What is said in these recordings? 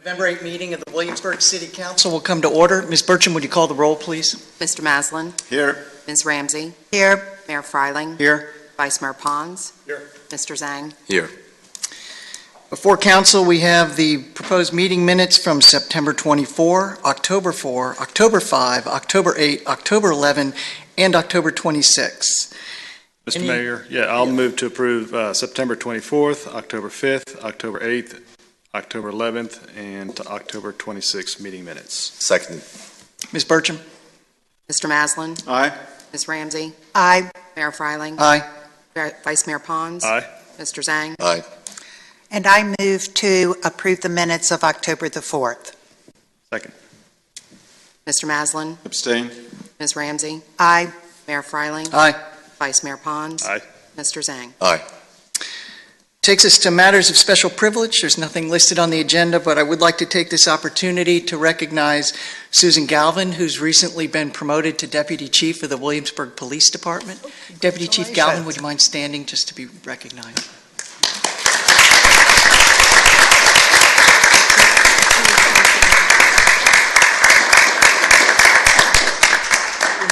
November 8 meeting of the Williamsburg City Council will come to order. Ms. Burcham, would you call the roll, please? Mr. Maslin? Here. Ms. Ramsey? Here. Mayor Freiling? Here. Vice Mayor Pons? Here. Mr. Zhang? Here. Before council, we have the proposed meeting minutes from September 24, October 4, October 5, October 8, October 11, and October 26. Mr. Mayor, I'll move to approve September 24th, October 5th, October 8th, October 11th, and October 26th meeting minutes. Second. Ms. Burcham? Mr. Maslin? Aye. Ms. Ramsey? Aye. Mayor Freiling? Aye. Vice Mayor Pons? Aye. Mr. Zhang? Aye. And I move to approve the minutes of October the 4th. Second. Mr. Maslin? Abstain. Ms. Ramsey? Aye. Mayor Freiling? Aye. Vice Mayor Pons? Aye. Mr. Zhang? Aye. Takes us to matters of special privilege. There's nothing listed on the agenda, but I would like to take this opportunity to recognize Susan Galvin, who's recently been promoted to Deputy Chief of the Williamsburg Police Department. Deputy Chief Galvin, would you mind standing just to be recognized?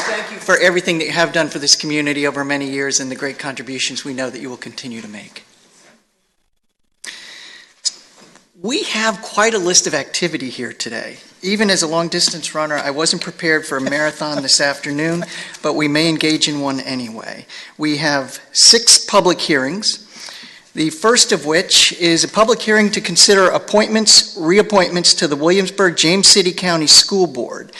Thank you for everything that you have done for this community over many years and the great contributions we know that you will continue to make. We have quite a list of activity here today. Even as a long-distance runner, I wasn't prepared for a marathon this afternoon, but we may engage in one anyway. We have 6 public hearings, the first of which is a public hearing to consider appointments, reappointments to the Williamsburg-James City County School Board.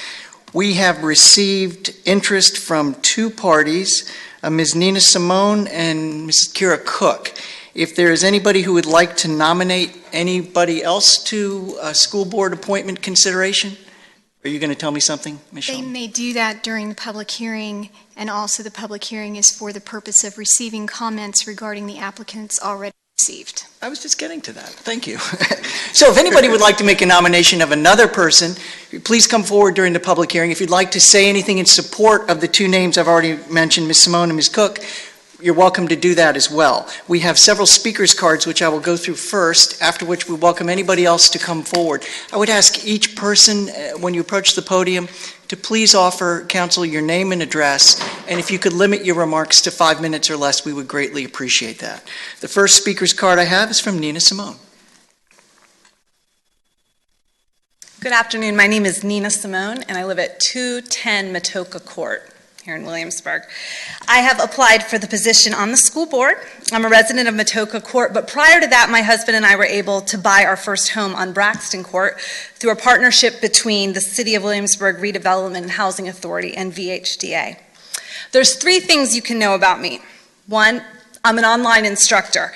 We have received interest from 2 parties, Ms. Nina Simone and Ms. Kira Cook. If there is anybody who would like to nominate anybody else to a school board appointment consideration, are you going to tell me something, Michelle? They may do that during the public hearing, and also the public hearing is for the purpose of receiving comments regarding the applicants already received. I was just getting to that. Thank you. So if anybody would like to make a nomination of another person, please come forward during the public hearing. If you'd like to say anything in support of the 2 names I've already mentioned, Ms. Simone and Ms. Cook, you're welcome to do that as well. We have several speakers cards which I will go through first, after which we welcome anybody else to come forward. I would ask each person when you approach the podium to please offer council your name and address, and if you could limit your remarks to 5 minutes or less, we would greatly appreciate that. The first speaker's card I have is from Nina Simone. Good afternoon. My name is Nina Simone, and I live at 210 Matoka Court here in Williamsburg. I have applied for the position on the school board. I'm a resident of Matoka Court, but prior to that, my husband and I were able to buy our first home on Braxton Court through a partnership between the City of Williamsburg Redevelopment and Housing Authority and VHDA. There's 3 things you can know about me. 1, I'm an online instructor.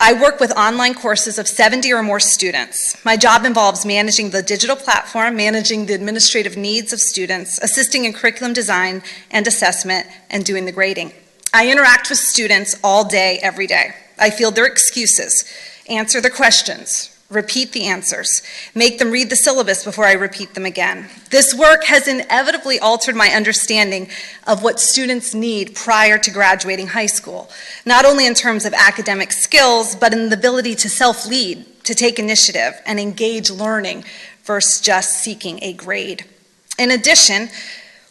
I work with online courses of 70 or more students. My job involves managing the digital platform, managing the administrative needs of students, assisting in curriculum design and assessment, and doing the grading. I interact with students all day, every day. I field their excuses, answer their questions, repeat the answers, make them read the syllabus before I repeat them again. This work has inevitably altered my understanding of what students need prior to graduating high school, not only in terms of academic skills, but in the ability to self-lead, to take initiative, and engage learning versus just seeking a grade. In addition,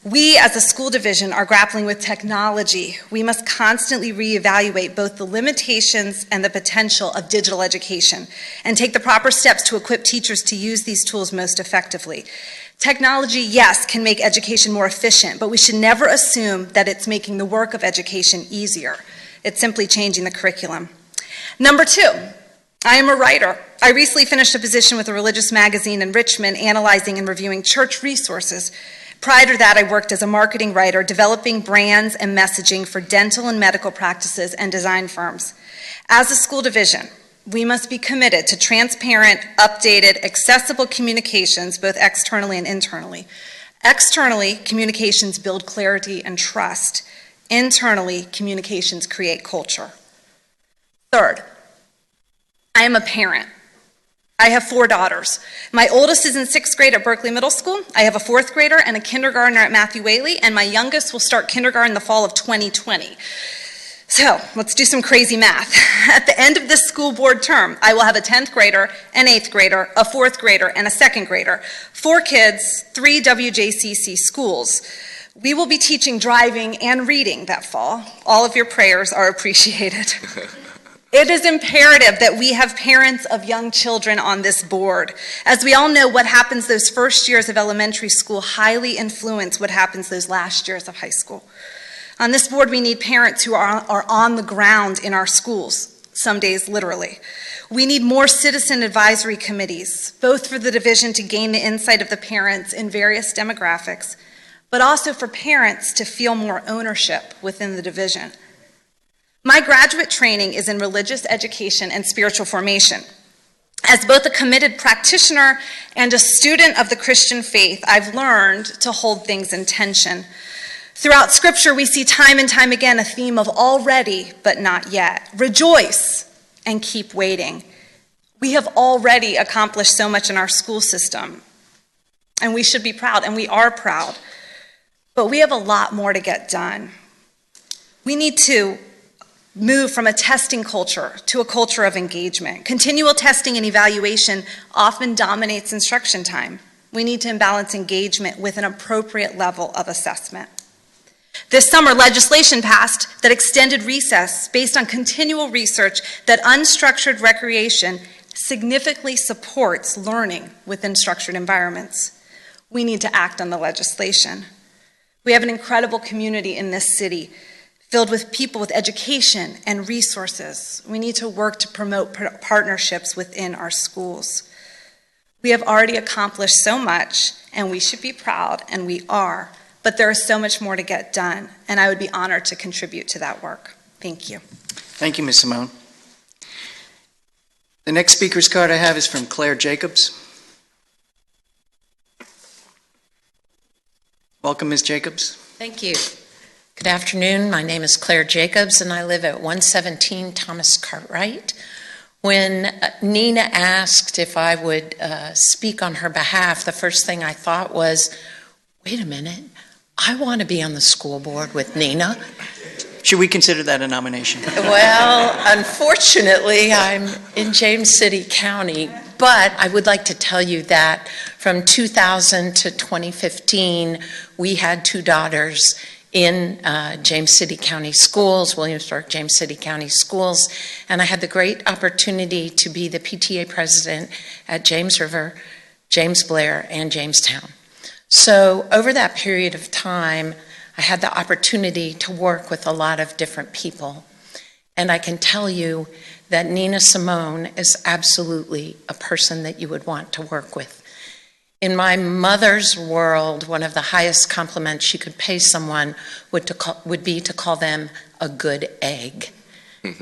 we as a school division are grappling with technology. We must constantly reevaluate both the limitations and the potential of digital education and take the proper steps to equip teachers to use these tools most effectively. Technology, yes, can make education more efficient, but we should never assume that it's making the work of education easier. It's simply changing the curriculum. Number 2, I am a writer. I recently finished a position with a religious magazine in Richmond analyzing and reviewing church resources. Prior to that, I worked as a marketing writer, developing brands and messaging for dental and medical practices and design firms. As a school division, we must be committed to transparent, updated, accessible communications, both externally and internally. Externally, communications build clarity and trust. Internally, communications create culture. 3rd, I am a parent. I have 4 daughters. My oldest is in 6th grade at Berkeley Middle School. I have a 4th grader and a kindergartner at Matthew Whaley, and my youngest will start kindergarten the fall of 2020. So let's do some crazy math. At the end of this school board term, I will have a 10th grader, an 8th grader, a 4th grader, and a 2nd grader. 4 kids, 3 WJCC schools. We will be teaching driving and reading that fall. All of your prayers are appreciated. It is imperative that we have parents of young children on this board. As we all know, what happens those first years of elementary school highly influence what happens those last years of high school. On this board, we need parents who are on the ground in our schools, some days literally. We need more citizen advisory committees, both for the division to gain the insight of the parents in various demographics, but also for parents to feel more ownership within the division. My graduate training is in religious education and spiritual formation. As both a committed practitioner and a student of the Christian faith, I've learned to hold things in tension. Throughout Scripture, we see time and time again a theme of already, but not yet. Rejoice and keep waiting. We have already accomplished so much in our school system, and we should be proud, and we are proud. But we have a lot more to get done. We need to move from a testing culture to a culture of engagement. Continual testing and evaluation often dominates instruction time. We need to imbalance engagement with an appropriate level of assessment. This summer, legislation passed that extended recess based on continual research that unstructured recreation significantly supports learning within structured environments. We need to act on the legislation. We have an incredible community in this city filled with people with education and resources. We need to work to promote partnerships within our schools. We have already accomplished so much, and we should be proud, and we are. But there is so much more to get done, and I would be honored to contribute to that work. Thank you. Thank you, Ms. Simone. The next speaker's card I have is from Claire Jacobs. Welcome, Ms. Jacobs. Thank you. Good afternoon. My name is Claire Jacobs, and I live at 117 Thomas Cartwright. When Nina asked if I would speak on her behalf, the first thing I thought was, wait a minute, I want to be on the school board with Nina. Should we consider that a nomination? Well, unfortunately, I'm in James City County, but I would like to tell you that from 2000 to 2015, we had 2 daughters in James City County Schools, Williamsburg, James City County Schools, and I had the great opportunity to be the PTA president at James River, James Blair, and Jamestown. So over that period of time, I had the opportunity to work with a lot of different people. And I can tell you that Nina Simone is absolutely a person that you would want to work with. In my mother's world, one of the highest compliments she could pay someone would be to call them a good egg.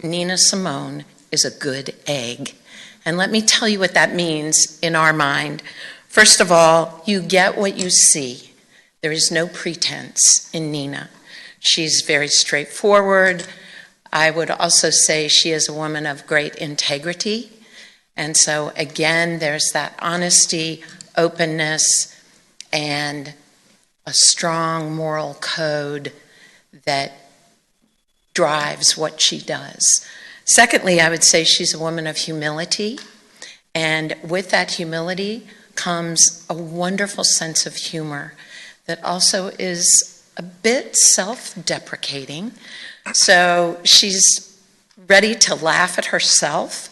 Nina Simone is a good egg. And let me tell you what that means in our mind. First of all, you get what you see. There is no pretense in Nina. She's very straightforward. I would also say she is a woman of great integrity. And so again, there's that honesty, openness, and a strong moral code that drives what she does. Secondly, I would say she's a woman of humility. And with that humility comes a wonderful sense of humor that also is a bit self-deprecating. So she's ready to laugh at herself.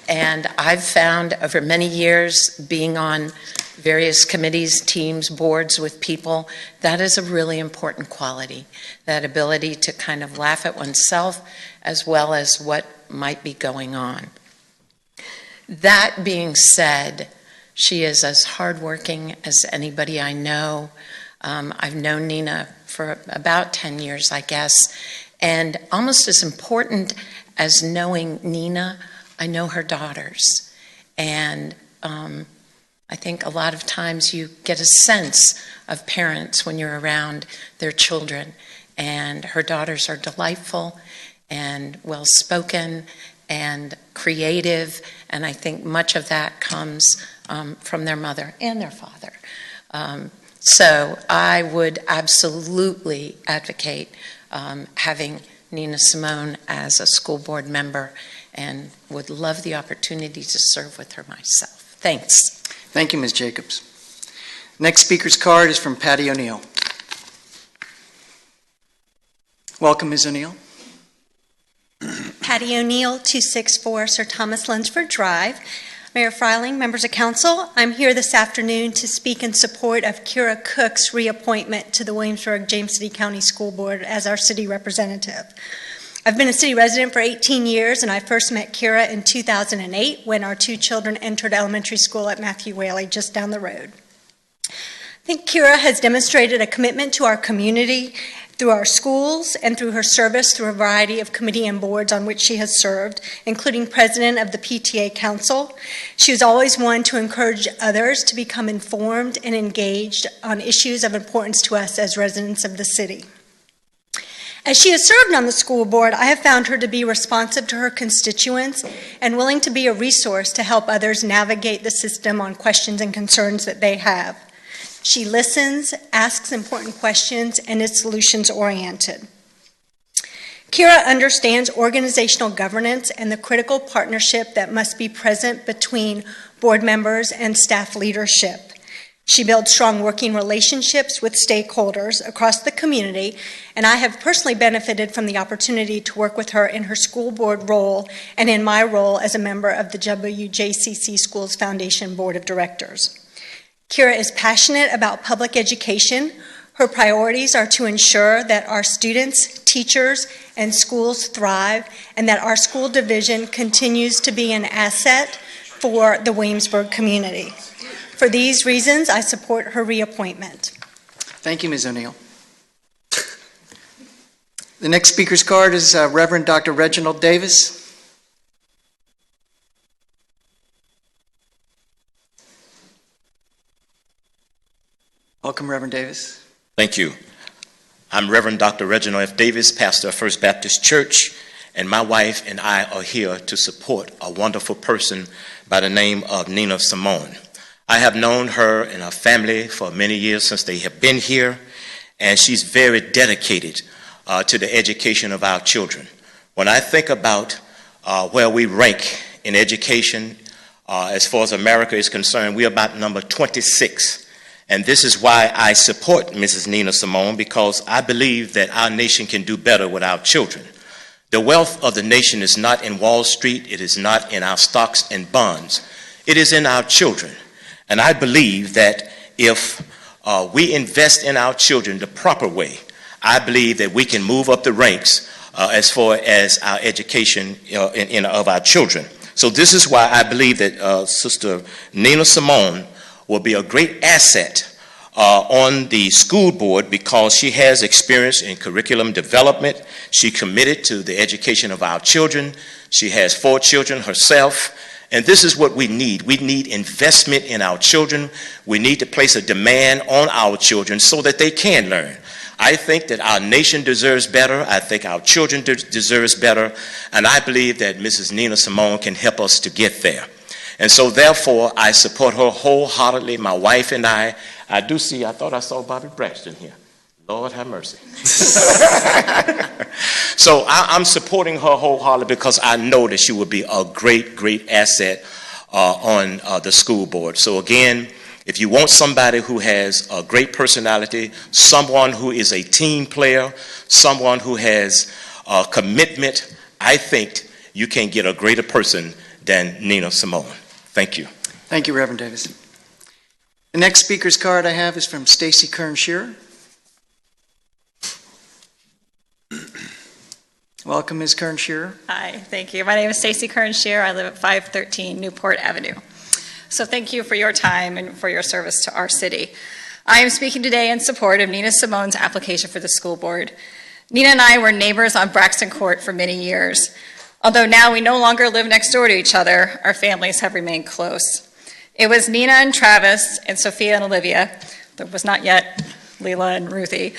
And I've found over many years being on various committees, teams, boards with people, that is a really important quality, that ability to kind of laugh at oneself as well as what might be going on. That being said, she is as hardworking as anybody I know. I've known Nina for about 10 years, I guess, and almost as important as knowing Nina, I know her daughters. And I think a lot of times you get a sense of parents when you're around their children. And her daughters are delightful and well-spoken and creative. And I think much of that comes from their mother and their father. So I would absolutely advocate having Nina Simone as a school board member and would love the opportunity to serve with her myself. Thanks. Thank you, Ms. Jacobs. Next speaker's card is from Patty O'Neill. Welcome, Ms. O'Neill. Patty O'Neill, 264 Sir Thomas Lunsford Drive. Mayor Freiling, members of council, I'm here this afternoon to speak in support of Kira Cook's reappointment to the Williamsburg-James City County School Board as our city representative. I've been a city resident for 18 years, and I first met Kira in 2008 when our two children entered elementary school at Matthew Whaley just down the road. I think Kira has demonstrated a commitment to our community through our schools and through her service through a variety of committee and boards on which she has served, including president of the PTA Council. She was always one to encourage others to become informed and engaged on issues of importance to us as residents of the city. As she has served on the school board, I have found her to be responsive to her constituents and willing to be a resource to help others navigate the system on questions and concerns that they have. She listens, asks important questions, and is solutions-oriented. Kira understands organizational governance and the critical partnership that must be present between board members and staff leadership. She builds strong working relationships with stakeholders across the community, and I have personally benefited from the opportunity to work with her in her school board role and in my role as a member of the WJCC Schools Foundation Board of Directors. Kira is passionate about public education. Her priorities are to ensure that our students, teachers, and schools thrive, and that our school division continues to be an asset for the Williamsburg community. For these reasons, I support her reappointment. Thank you, Ms. O'Neill. The next speaker's card is Reverend Dr. Reginald Davis. Welcome, Reverend Davis. Thank you. I'm Reverend Dr. Reginald F. Davis, pastor of First Baptist Church, and my wife and I are here to support a wonderful person by the name of Nina Simone. I have known her and her family for many years since they have been here, and she's very dedicated to the education of our children. When I think about where we rank in education, as far as America is concerned, we're about number 26. And this is why I support Mrs. Nina Simone, because I believe that our nation can do better with our children. The wealth of the nation is not in Wall Street. It is not in our stocks and bonds. It is in our children. And I believe that if we invest in our children the proper way, I believe that we can move up the ranks as far as our education of our children. So this is why I believe that Sister Nina Simone will be a great asset on the school board, because she has experience in curriculum development. She committed to the education of our children. She has 4 children herself. And this is what we need. We need investment in our children. We need to place a demand on our children so that they can learn. I think that our nation deserves better. I think our children deserves better. And I believe that Mrs. Nina Simone can help us to get there. And so, therefore, I support her wholeheartedly. My wife and I do see, I thought I saw Bobby Braxton here. Lord have mercy. So I'm supporting her wholeheartedly because I know that she will be a great, great asset on the school board. So again, if you want somebody who has a great personality, someone who is a team player, someone who has commitment, I think you can get a greater person than Nina Simone. Thank you. Thank you, Reverend Davis. The next speaker's card I have is from Stacy Kern-Shearer. Welcome, Ms. Kern-Shearer. Hi, thank you. My name is Stacy Kern-Shearer. I live at 513 Newport Avenue. So thank you for your time and for your service to our city. I am speaking today in support of Nina Simone's application for the school board. Nina and I were neighbors on Braxton Court for many years. Although now we no longer live next door to each other, our families have remained close. It was Nina and Travis and Sophia and Olivia. There was not yet Leela and Ruthie.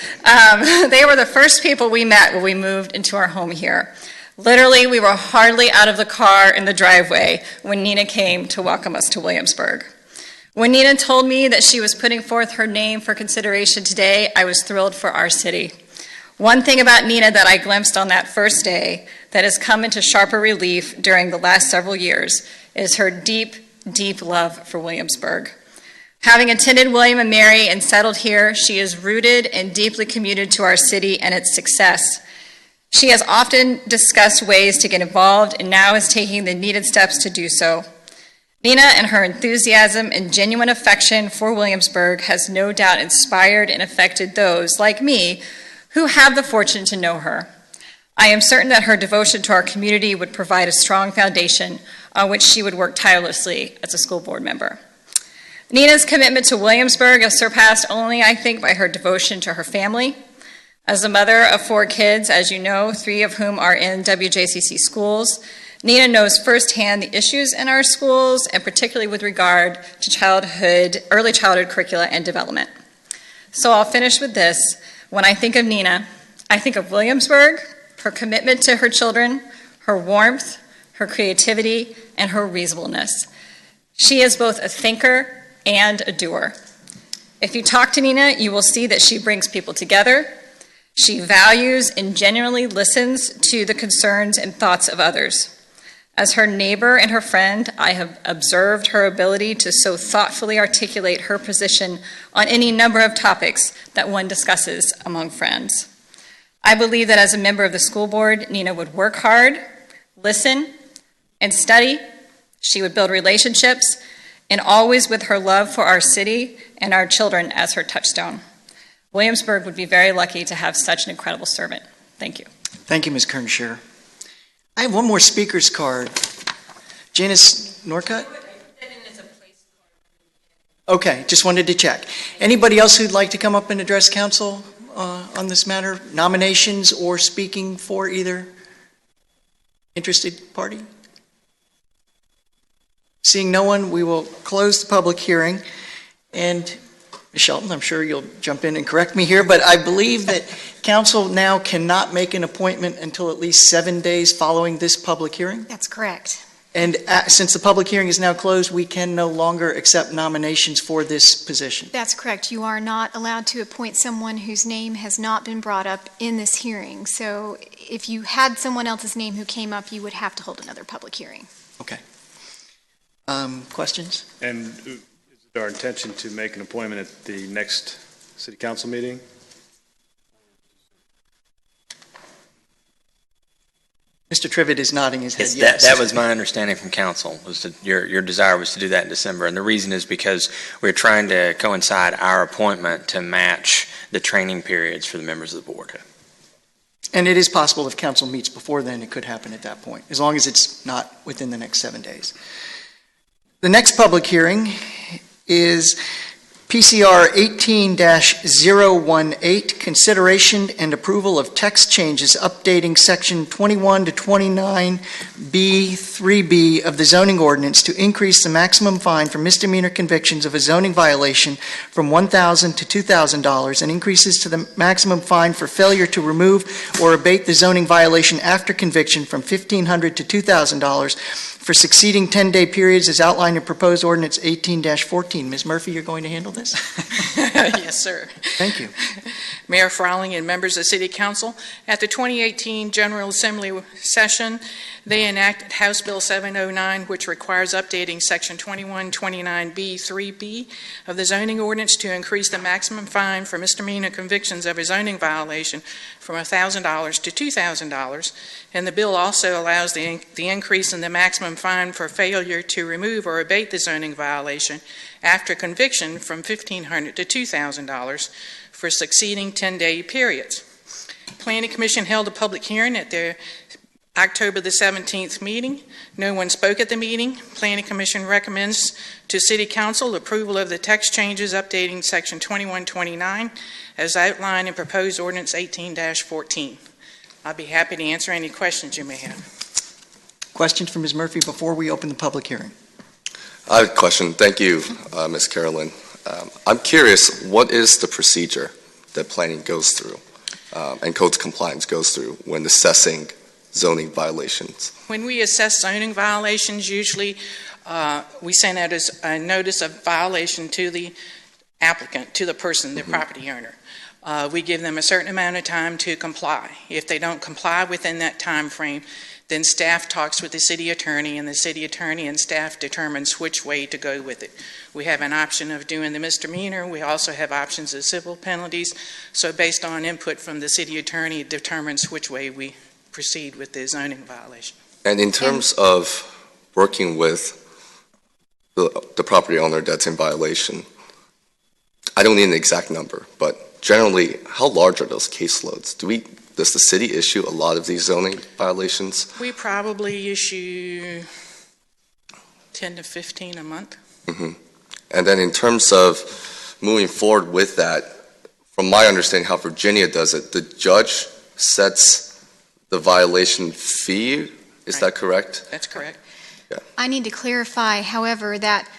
They were the first people we met when we moved into our home here. Literally, we were hardly out of the car in the driveway when Nina came to welcome us to Williamsburg. When Nina told me that she was putting forth her name for consideration today, I was thrilled for our city. One thing about Nina that I glimpsed on that first day that has come into sharper relief during the last several years is her deep, deep love for Williamsburg. Having attended William and Mary and settled here, she is rooted and deeply committed to our city and its success. She has often discussed ways to get involved and now is taking the needed steps to do so. Nina and her enthusiasm and genuine affection for Williamsburg has no doubt inspired and affected those, like me, who have the fortune to know her. I am certain that her devotion to our community would provide a strong foundation on which she would work tirelessly as a school board member. Nina's commitment to Williamsburg is surpassed only, I think, by her devotion to her family. As a mother of 4 kids, as you know, 3 of whom are in WJCC schools, Nina knows firsthand the issues in our schools, and particularly with regard to early childhood curricula and development. So I'll finish with this. When I think of Nina, I think of Williamsburg, her commitment to her children, her warmth, her creativity, and her reasonableness. She is both a thinker and a doer. If you talk to Nina, you will see that she brings people together. She values and genuinely listens to the concerns and thoughts of others. As her neighbor and her friend, I have observed her ability to so thoughtfully articulate her position on any number of topics that one discusses among friends. I believe that as a member of the school board, Nina would work hard, listen, and study. She would build relationships, and always with her love for our city and our children as her touchstone. Williamsburg would be very lucky to have such an incredible servant. Thank you. Thank you, Ms. Kernshire. I have one more speaker's card. Janice Norcutt? Okay, just wanted to check. Anybody else who'd like to come up and address council on this matter? Nominations or speaking for either interested party? Seeing no one, we will close the public hearing. And Ms. Shelton, I'm sure you'll jump in and correct me here, but I believe that council now cannot make an appointment until at least 7 days following this public hearing. That's correct. And since the public hearing is now closed, we can no longer accept nominations for this position. That's correct. You are not allowed to appoint someone whose name has not been brought up in this hearing. So if you had someone else's name who came up, you would have to hold another public hearing. Okay. Questions? And is it our intention to make an appointment at the next city council meeting? Mr. Trivett is nodding his head yes. That was my understanding from council, was that your desire was to do that in December. And the reason is because we're trying to coincide our appointment to match the training periods for the members of the board. And it is possible if council meets before then, it could happen at that point, as long as it's not within the next 7 days. The next public hearing is PCR 18-018, consideration and approval of text changes updating section 21 to 29B3B of the zoning ordinance to increase the maximum fine for misdemeanor convictions of a zoning violation from $1,000 to $2,000 and increases to the maximum fine for failure to remove or abate the zoning violation after conviction from $1,500 to $2,000 for succeeding 10-day periods as outlined in proposed ordinance 18-14. Ms. Murphy, you're going to handle this? Yes, sir. Thank you. Mayor Freiling and members of City Council, at the 2018 General Assembly session, they enacted House Bill 709, which requires updating Section 2129B3B of the zoning ordinance to increase the maximum fine for misdemeanor convictions of a zoning violation from $1,000 to $2,000. And the bill also allows the increase in the maximum fine for failure to remove or abate the zoning violation after conviction from $1,500 to $2,000 for succeeding 10-day periods. Planning Commission held a public hearing at their October the 17th meeting. No one spoke at the meeting. Planning Commission recommends to City Council approval of the text changes updating Section 2129 as outlined in proposed ordinance 18-14. I'll be happy to answer any questions you may have. Questions for Ms. Murphy before we open the public hearing? I have a question. Thank you, Ms. Carolyn. I'm curious, what is the procedure that planning goes through and codes compliance goes through when assessing zoning violations? When we assess zoning violations, usually we send out a notice of violation to the applicant, to the person, the property owner. We give them a certain amount of time to comply. If they don't comply within that time frame, then staff talks with the city attorney, and the city attorney and staff determines which way to go with it. We have an option of doing the misdemeanor. We also have options of civil penalties. So based on input from the city attorney, it determines which way we proceed with the zoning violation. And in terms of working with the property owner that's in violation, I don't need an exact number, but generally, how large are those caseloads? Does the city issue a lot of these zoning violations? We probably issue 10 to 15 a month. Mm-hmm. And then in terms of moving forward with that, from my understanding how Virginia does it, the judge sets the violation fee. Is that correct? That's correct. I need to clarify, however, that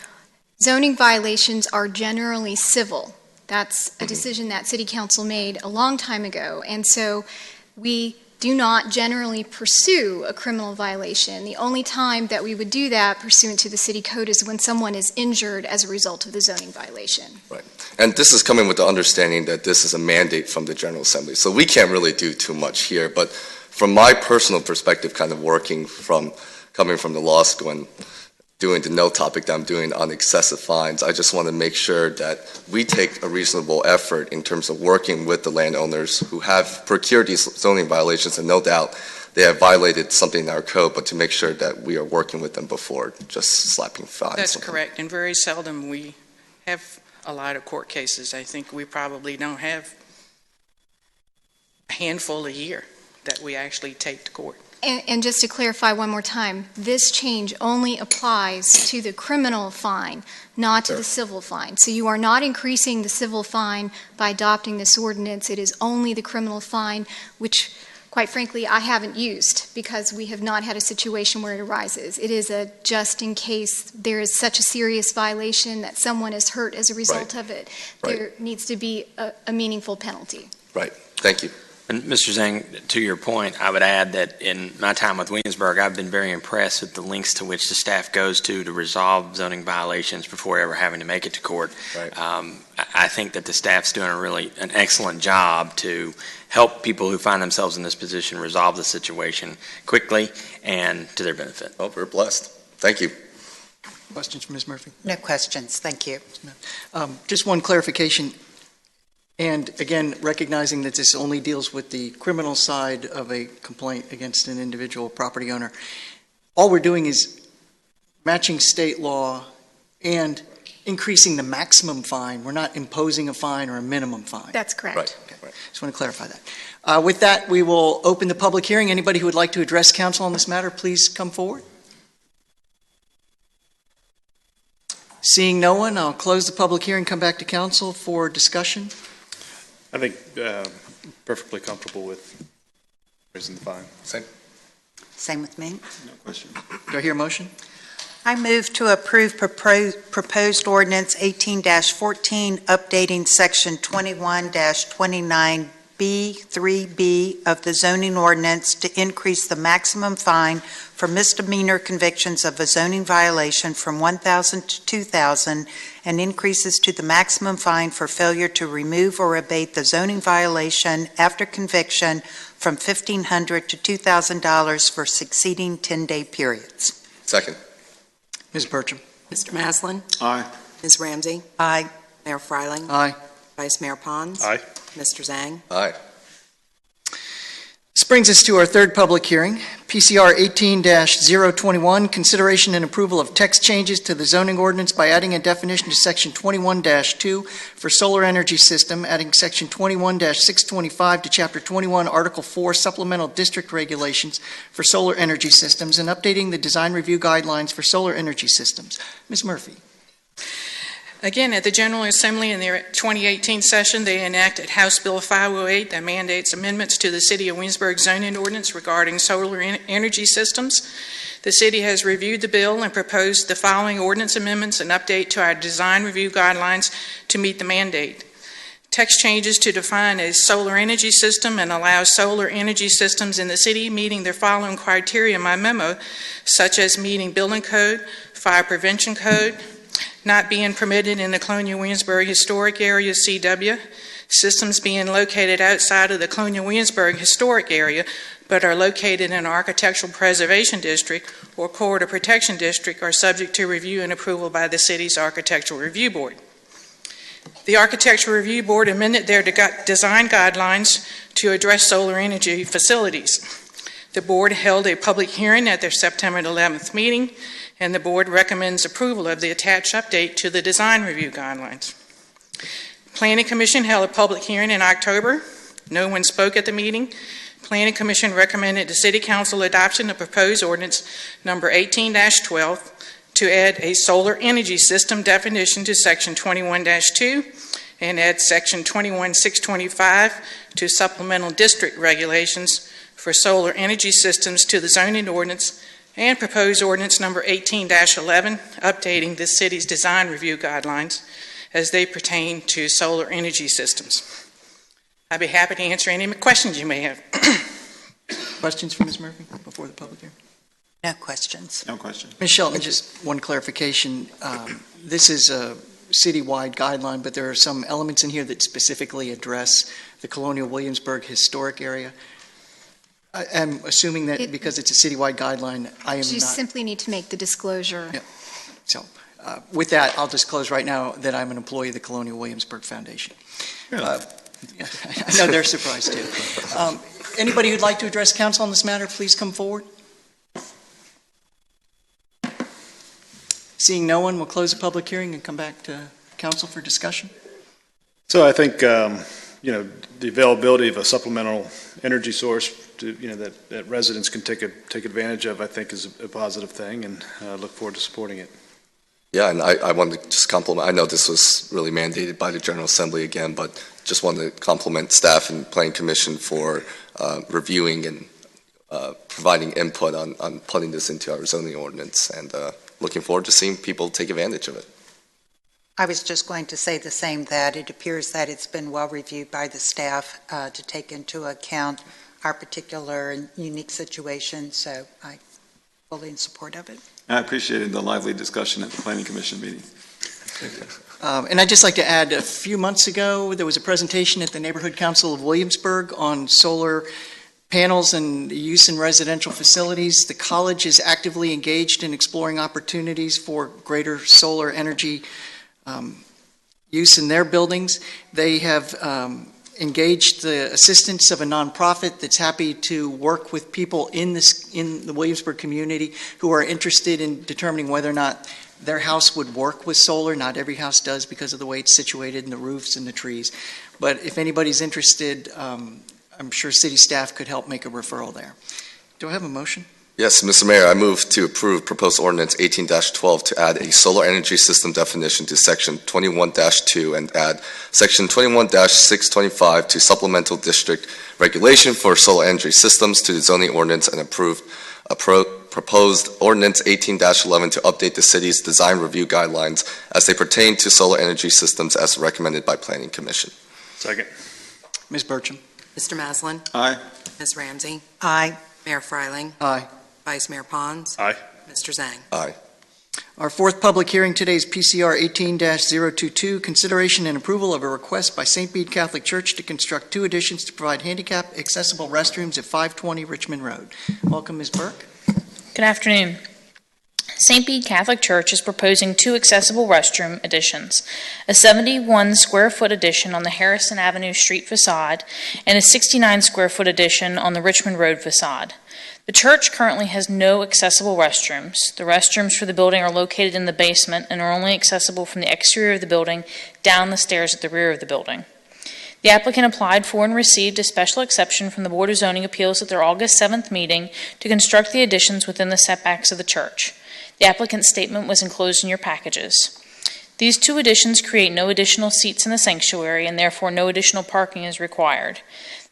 zoning violations are generally civil. That's a decision that City Council made a long time ago, and so we do not generally pursue a criminal violation. The only time that we would do that pursuant to the city code is when someone is injured as a result of the zoning violation. Right. And this is coming with the understanding that this is a mandate from the General Assembly, so we can't really do too much here, but from my personal perspective, kind of coming from the law school and doing the note topic that I'm doing on excessive fines, I just want to make sure that we take a reasonable effort in terms of working with the landowners who have procured these zoning violations, and no doubt they have violated something in our code, but to make sure that we are working with them before just slapping fines. That's correct, and very seldom we have a lot of court cases. I think we probably don't have a handful a year that we actually take to court. And just to clarify one more time, this change only applies to the criminal fine, not to the civil fine. So you are not increasing the civil fine by adopting this ordinance. It is only the criminal fine, which, quite frankly, I haven't used because we have not had a situation where it arises. It is a just in case there is such a serious violation that someone is hurt as a result of it. There needs to be a meaningful penalty. Right. Thank you. And Mr. Zhang, to your point, I would add that in my time with Williamsburg, I've been very impressed with the lengths to which the staff goes to resolve zoning violations before ever having to make it to court. Right. I think that the staff's doing an excellent job to help people who find themselves in this position resolve the situation quickly and to their benefit. Oh, we're blessed. Thank you. Questions for Ms. Murphy? No questions, thank you. Just one clarification. And again, recognizing that this only deals with the criminal side of a complaint against an individual property owner, all we're doing is matching state law and increasing the maximum fine. We're not imposing a fine or a minimum fine. That's correct. Right. Okay. Just want to clarify that. With that, we will open the public hearing. Anybody who would like to address council on this matter, please come forward. Seeing no one, I'll close the public hearing, come back to council for discussion. I think perfectly comfortable with raising the fine. Same with me. No question. Do I hear a motion? I move to approve proposed ordinance 18-14, updating section 21-29B3B of the zoning ordinance to increase the maximum fine for misdemeanor convictions of a zoning violation from $1,000 to $2,000 and increases to the maximum fine for failure to remove or abate the zoning violation after conviction from $1,500 to $2,000 for succeeding 10-day periods. Second. Ms. Bertram? Mr. Maslin? Aye. Ms. Ramsey? Aye. Mayor Freiling? Aye. Vice Mayor Pons? Aye. Mr. Zhang? Aye. This brings us to our third public hearing, PCR 18-021, consideration and approval of text changes to the zoning ordinance by adding a definition to section 21-2 for solar energy system, adding section 21-625 to chapter 21, article 4, supplemental district regulations for solar energy systems, and updating the design review guidelines for solar energy systems. Ms. Murphy. Again, at the General Assembly in their 2018 session, they enacted House Bill 508 that mandates amendments to the City of Williamsburg zoning ordinance regarding solar energy systems. The city has reviewed the bill and proposed the following ordinance amendments and update to our design review guidelines to meet the mandate. Text changes to define a solar energy system and allow solar energy systems in the city meeting their following criteria in my memo, such as meeting building code, fire prevention code, not being permitted in the Colonial Williamsburg Historic Area, CW, Systems being located outside of the Colonial Williamsburg historic area but are located in an architectural preservation district or corridor protection district are subject to review and approval by the city's Architectural Review Board. The Architectural Review Board amended their design guidelines to address solar energy facilities. The board held a public hearing at their September 11th meeting, and the board recommends approval of the attached update to the design review guidelines. Planning Commission held a public hearing in October. No one spoke at the meeting. Planning Commission recommended the City Council adoption of proposed ordinance number 18-12 to add a solar energy system definition to section 21-2 and add section 21-625 to supplemental district regulations for solar energy systems to the zoning ordinance, and proposed ordinance number 18-11 updating the city's design review guidelines as they pertain to solar energy systems. I'd be happy to answer any questions you may have. Questions for Ms. Murphy before the public hearing? No questions. No question. Ms. Shelton, just one clarification. This is a citywide guideline, but there are some elements in here that specifically address the Colonial Williamsburg historic area. I'm assuming that because it's a citywide guideline, I am not... You simply need to make the disclosure. Yeah. So with that, I'll disclose right now that I'm an employee of the Colonial Williamsburg Foundation. Really? I know they're surprised too. Anybody who'd like to address council on this matter, please come forward. Seeing no one, we'll close the public hearing and come back to council for discussion. So I think, the availability of a supplemental energy source to, that residents can take advantage of, I think is a positive thing, and look forward to supporting it. Yeah, and I wanted to just compliment, I know this was really mandated by the General Assembly again, but just wanted to compliment staff and Planning Commission for reviewing and providing input on putting this into our zoning ordinance, and looking forward to seeing people take advantage of it. I was just going to say the same, that it appears that it's been well reviewed by the staff to take into account our particular and unique situation, so I'm fully in support of it. I appreciated the lively discussion at the Planning Commission meeting. And I'd just like to add, a few months ago, there was a presentation at the Neighborhood Council of Williamsburg on solar panels and use in residential facilities. The college is actively engaged in exploring opportunities for greater solar energy use in their buildings. They have engaged the assistance of a nonprofit that's happy to work with people in the Williamsburg community who are interested in determining whether or not their house would work with solar. Not every house does because of the way it's situated and the roofs and the trees. But if anybody's interested, I'm sure city staff could help make a referral there. Do I have a motion? Yes, Mr. Mayor, I move to approve proposed ordinance 18-12 to add a solar energy system definition to section 21-2 and add section 21-625 to supplemental district regulation for solar energy systems to the zoning ordinance, and approve a proposed ordinance 18-11 to update the city's design review guidelines as they pertain to solar energy systems as recommended by Planning Commission. Second. Ms. Burcham? Mr. Maslin? Aye. Ms. Ramsey? Aye. Mayor Freiling? Aye. Vice Mayor Pons? Aye. Mr. Zhang? Aye. Our fourth public hearing today is PCR 18-022, consideration and approval of a request by St. Bede Catholic Church to construct 2 additions to provide handicap accessible restrooms at 520 Richmond Road. Welcome, Ms. Burke. Good afternoon. St. Bede Catholic Church is proposing 2 accessible restroom additions, a 71 square foot addition on the Harrison Avenue Street facade and a 69 square foot addition on the Richmond Road facade. The church currently has no accessible restrooms. The restrooms for the building are located in the basement and are only accessible from the exterior of the building down the stairs at the rear of the building. The applicant applied for and received a special exception from the Board of Zoning Appeals at their August 7th meeting to construct the additions within the setbacks of the church. The applicant's statement was enclosed in your packages. These 2 additions create no additional seats in the sanctuary, and therefore no additional parking is required.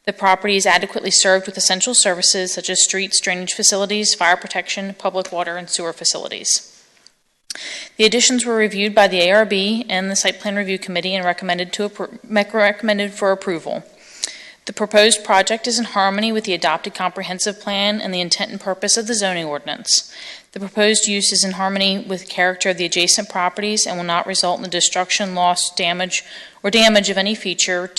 The property is adequately served with essential services such as streets, drainage facilities, fire protection, public water, and sewer facilities. The additions were reviewed by the ARB and the Site Plan Review Committee and recommended for approval. The proposed project is in harmony with the adopted comprehensive plan and the intent and purpose of the zoning ordinance. The proposed use is in harmony with the character of the adjacent properties and will not result in the destruction, loss, damage, or damage of any feature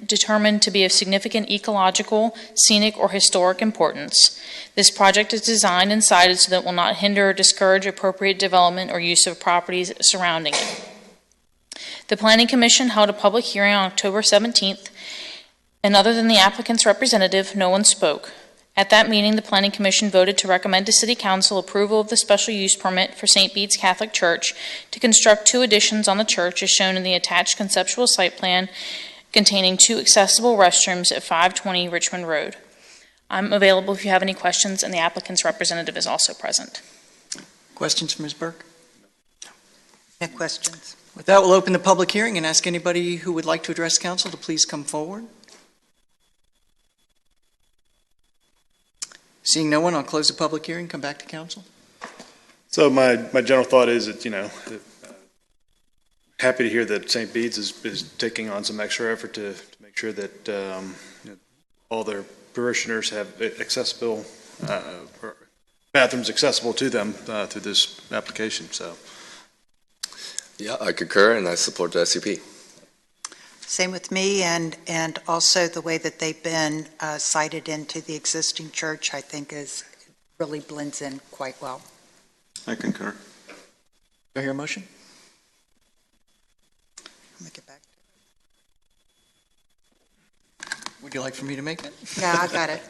determined to be of significant ecological, scenic, or historic importance. This project is designed and sited so that it will not hinder or discourage appropriate development or use of properties surrounding it. The Planning Commission held a public hearing on October 17th, and other than the applicant's representative, no one spoke. At that meeting, the Planning Commission voted to recommend to City Council approval of the special use permit for St. Bede's Catholic Church to construct 2 additions on the church as shown in the attached conceptual site plan containing 2 accessible restrooms at 520 Richmond Road. I'm available if you have any questions, and the applicant's representative is also present. Questions for Ms. Burke? No questions. With that, we'll open the public hearing and ask anybody who would like to address council to please come forward. Seeing no one, I'll close the public hearing, come back to council. So my general thought is that, happy to hear that St. Bede's is taking on some extra effort to make sure that all their parishioners have accessible bathrooms accessible to them through this application. So, Yeah, I concur and I support the SUP. Same with me, and also the way that they've been cited into the existing church, I think really blends in quite well. I concur. Do I hear a motion? Let me get back. Would you like for me to make it? Yeah, I got it.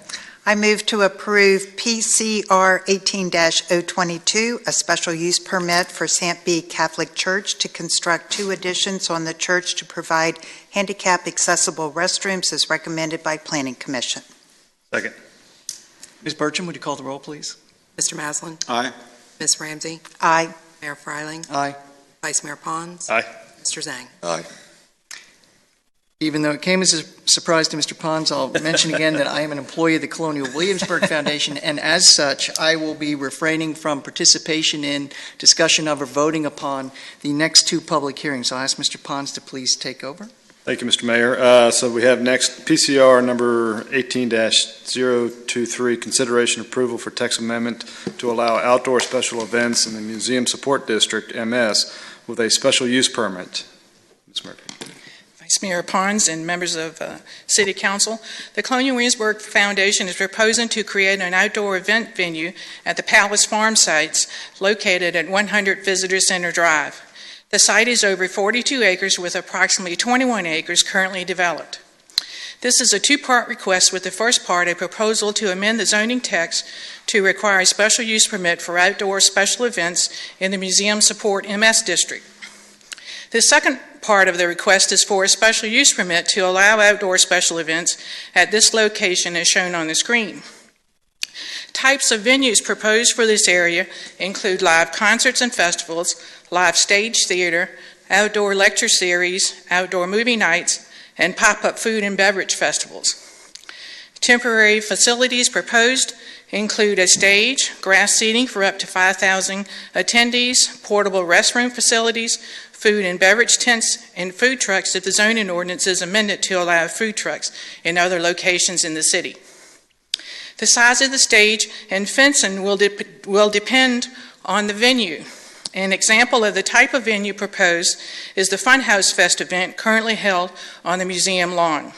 I move to approve PCR 18-022, a special use permit for St. Bede Catholic Church to construct 2 additions on the church to provide handicap accessible restrooms as recommended by Planning Commission. Second. Ms. Burcham, would you call the roll, please? Mr. Maslin? Aye. Ms. Ramsey? Aye. Mayor Freiling? Aye. Vice Mayor Pons? Aye. Mr. Zhang? Aye. Even though it came as a surprise to Mr. Pons, I'll mention again that I am an employee of the Colonial Williamsburg Foundation, and as such, I will be refraining from participation in discussion of or voting upon the next 2 public hearings. So I'll ask Mr. Pons to please take over. Thank you, Mr. Mayor. So we have next PCR number 18-023, consideration approval for text amendment to allow outdoor special events in the Museum Support District, MS, with a special use permit. Ms. Murphy. Vice Mayor Pons and members of City Council, the Colonial Williamsburg Foundation is proposing to create an outdoor event venue at the Palace Farm sites located at 100 Visitor Center Drive. The site is over 42 acres with approximately 21 acres currently developed. This is a 2-part request, with the first part a proposal to amend the zoning text to require a special use permit for outdoor special events in the Museum Support MS District. The second part of the request is for a special use permit to allow outdoor special events at this location as shown on the screen. Types of venues proposed for this area include live concerts and festivals, live stage theater, outdoor lecture series, outdoor movie nights, and pop-up food and beverage festivals. Temporary facilities proposed include a stage, grass seating for up to 5,000 attendees, portable restroom facilities, food and beverage tents, and food trucks if the zoning ordinance is amended to allow food trucks in other locations in the city. The size of the stage and fencing will depend on the venue. An example of the type of venue proposed is the Funhouse Fest event currently held on the museum lawn.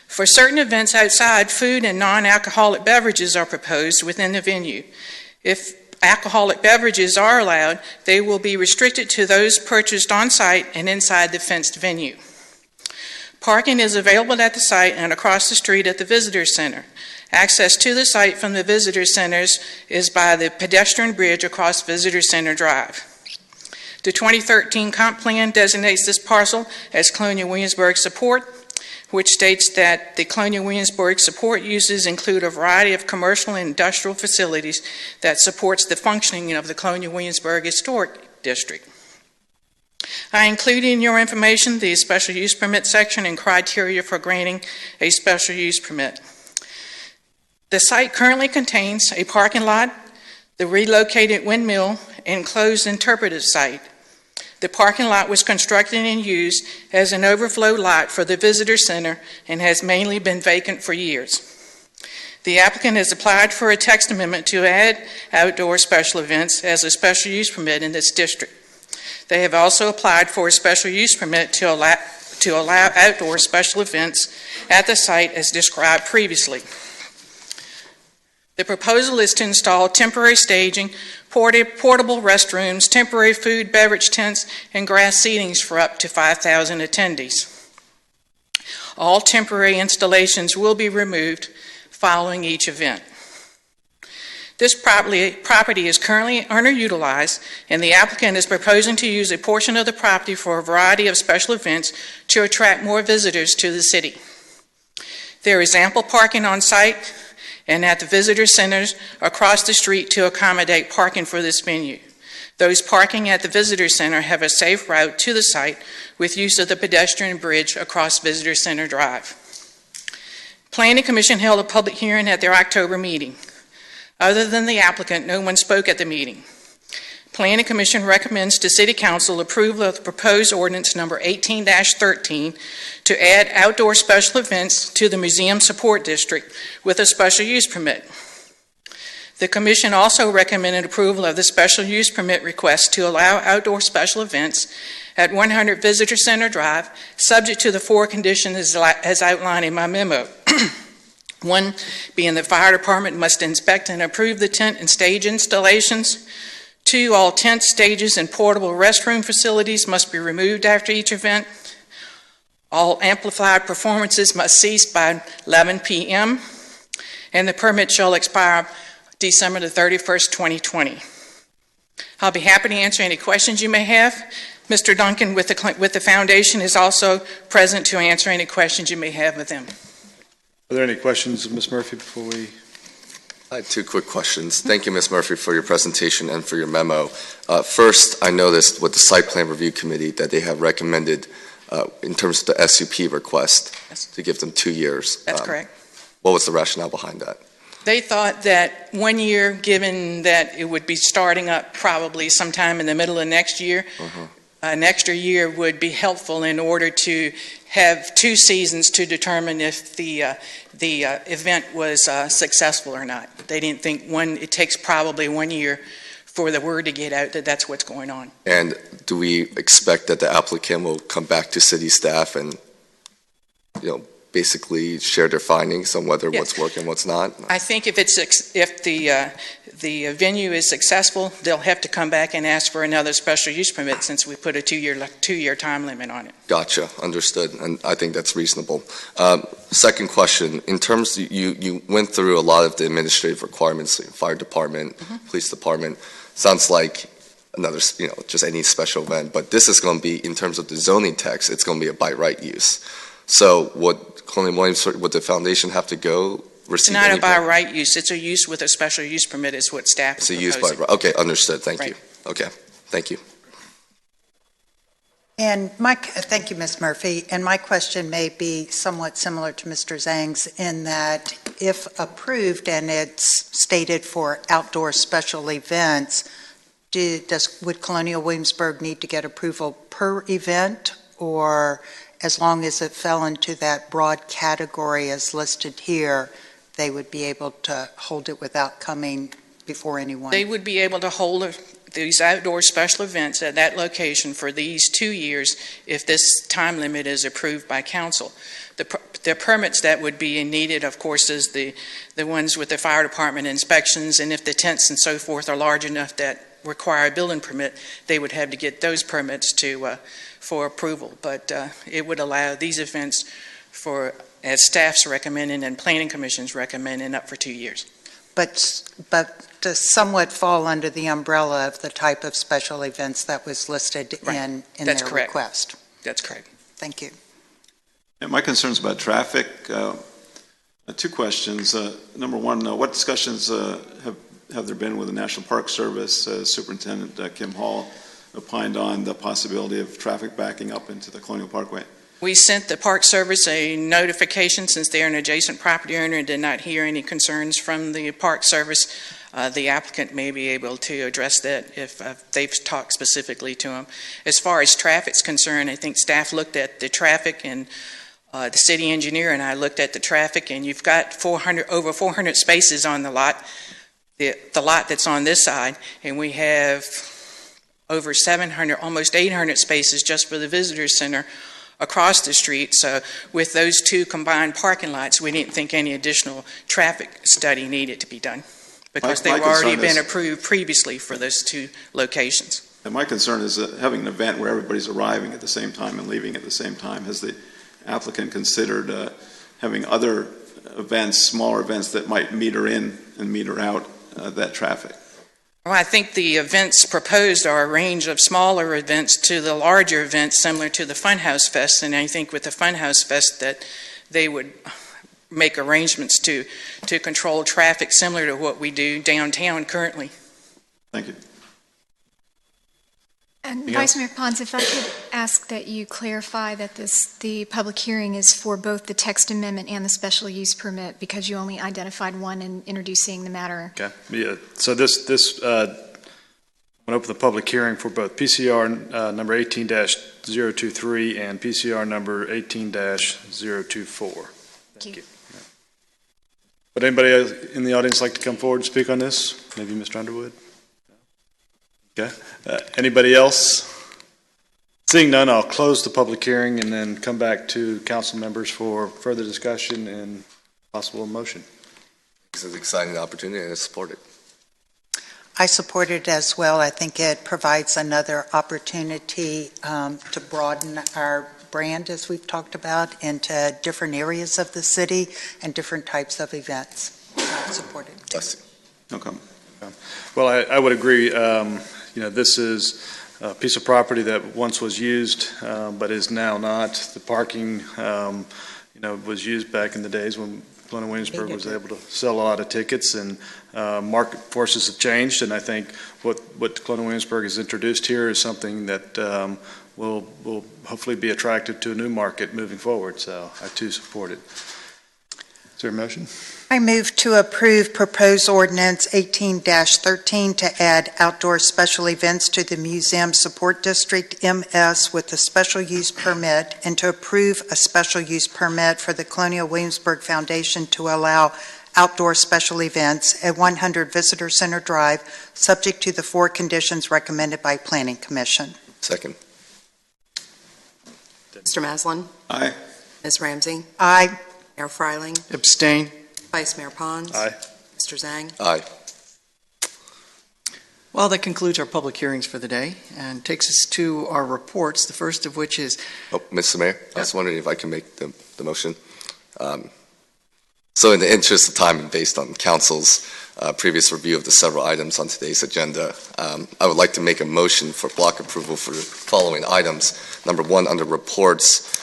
For certain events outside, food and non-alcoholic beverages are proposed within the venue. If alcoholic beverages are allowed, they will be restricted to those purchased on site and inside the fenced venue. Parking is available at the site and across the street at the visitor center. Access to the site from the visitor centers is by the pedestrian bridge across Visitor Center Drive. The 2013 comp plan designates this parcel as Colonial Williamsburg Support, which states that the Colonial Williamsburg support uses include a variety of commercial and industrial facilities that supports the functioning of the Colonial Williamsburg Historic District. I include in your information the special use permit section and criteria for granting a special use permit. The site currently contains a parking lot, the relocated windmill, and closed interpretive site. The parking lot was constructed and used as an overflow lot for the visitor center and has mainly been vacant for years. The applicant has applied for a text amendment to add outdoor special events as a special use permit in this district. They have also applied for a special use permit to allow outdoor special events at the site as described previously. The proposal is to install temporary staging, portable restrooms, temporary food, beverage tents, and grass seatings for up to 5,000 attendees. All temporary installations will be removed following each event. This property is currently underutilized, and the applicant is proposing to use a portion of the property for a variety of special events to attract more visitors to the city. There is ample parking on site and at the visitor centers across the street to accommodate parking for this venue. Those parking at the visitor center have a safe route to the site with use of the pedestrian bridge across Visitor Center Drive. Planning Commission held a public hearing at their October meeting. Other than the applicant, no one spoke at the meeting. Planning Commission recommends to City Council approval of the proposed ordinance number 18-13 to add outdoor special events to the Museum Support District with a special use permit. The Commission also recommended approval of the special use permit request to allow outdoor special events at 100 Visitor Center Drive, subject to the 4 conditions as outlined in my memo. 1 being the fire department must inspect and approve the tent and stage installations. 2, all tent, stages, and portable restroom facilities must be removed after each event. All amplified performances must cease by 11 p.m. and the permit shall expire December the 31st, 2020. I'll be happy to answer any questions you may have. Mr. Duncan with the foundation is also present to answer any questions you may have with him. Are there any questions of Ms. Murphy before we? I have 2 quick questions. Thank you, Ms. Murphy, for your presentation and for your memo. First, I noticed with the Site Plan Review Committee that they have recommended, in terms of the SUP request, to give them 2 years. That's correct. What was the rationale behind that? They thought that 1 year, given that it would be starting up probably sometime in the middle of next year, an extra year would be helpful in order to have 2 seasons to determine if the event was successful or not. They didn't think it takes probably 1 year for the word to get out that that's what's going on. And do we expect that the applicant will come back to city staff and, basically share their findings on whether what's working, what's not? I think if the venue is successful, they'll have to come back and ask for another special use permit since we put a 2-year time limit on it. Gotcha, understood, and I think that's reasonable. Second question, in terms, you went through a lot of the administrative requirements, fire department, police department. Sounds like another, just any special event, but this is going to be, in terms of the zoning text, it's going to be a by right use. So would the foundation have to go receive? It's not a by right use. It's a use with a special use permit is what staff is proposing. It's a use by right. Okay, understood. Thank you. Okay, thank you. And thank you, Ms. Murphy. And my question may be somewhat similar to Mr. Zhang's in that if approved and it's stated for outdoor special events, would Colonial Williamsburg need to get approval per event, or as long as it fell into that broad category as listed here, they would be able to hold it without coming before anyone? They would be able to hold these outdoor special events at that location for these 2 years if this time limit is approved by council. The permits that would be needed, of course, is the ones with the fire department inspections, and if the tents and so forth are large enough that require a building permit, they would have to get those permits for approval. But it would allow these events for, as staff's recommending and planning commission's recommending, up for 2 years. But to somewhat fall under the umbrella of the type of special events that was listed in their request. That's correct. Thank you. And my concerns about traffic, 2 questions. Number 1, what discussions have there been with the National Park Service? Superintendent Kim Hall opined on the possibility of traffic backing up into the Colonial Parkway. We sent the Park Service a notification since they're an adjacent property owner and did not hear any concerns from the Park Service. the applicant may be able to address that if they've talked specifically to them. As far as traffic's concerned, I think staff looked at the traffic, and the city engineer and I looked at the traffic, and you've got over 400 spaces on the lot, the lot that's on this side, and we have over 700, almost 800 spaces just for the visitor center across the street. So with those two combined parking lots, we didn't think any additional traffic study needed to be done because they've already been approved previously for those two locations. And my concern is that having an event where everybody's arriving at the same time and leaving at the same time. Has the applicant considered having other events, smaller events that might meter in and meter out that traffic? Well, I think the events proposed are a range of smaller events to the larger events similar to the Funhouse Fest, and I think with the Funhouse Fest that they would make arrangements to control traffic similar to what we do downtown currently. Thank you. And Vice Mayor Pons, if I could ask that you clarify that the public hearing is for both the text amendment and the special use permit, because you only identified one in introducing the matter. Okay. Yeah. So this I'm going to open the public hearing for both PCR number 18-023 and PCR number 18-024. Thank you. Would anybody in the audience like to come forward and speak on this? Maybe Mr. Underwood? Okay. Anybody else? Seeing none, I'll close the public hearing and then come back to council members for further discussion and possible motion. This is an exciting opportunity and I support it. I support it as well. I think it provides another opportunity to broaden our brand, as we've talked about, into different areas of the city and different types of events. I support it. Bless you. No comment. Well, I would agree. This is a piece of property that once was used, but is now not. The parking, was used back in the days when Glen Williamsburg was able to sell a lot of tickets, and market forces have changed. And I think what Glen Williamsburg has introduced here is something that will hopefully be attractive to a new market moving forward. So I too support it. Is there a motion? I move to approve proposed ordinance 18-13 to add outdoor special events to the Museum Support District MS with a special use permit, and to approve a special use permit for the Colonial Williamsburg Foundation to allow outdoor special events at 100 Visitor Center Drive, subject to the 4 conditions recommended by Planning Commission. Second. Mr. Maslin? Aye. Ms. Ramsey? Aye. Mayor Freiling? Abstain. Vice Mayor Pons? Aye. Mr. Zhang? Aye. Well, that concludes our public hearings for the day and takes us to our reports, the first of which is... Oh, Mr. Mayor, I was wondering if I can make the motion. So in the interest of time and based on council's previous review of the several items on today's agenda, I would like to make a motion for block approval for the following items. Number 1, under reports,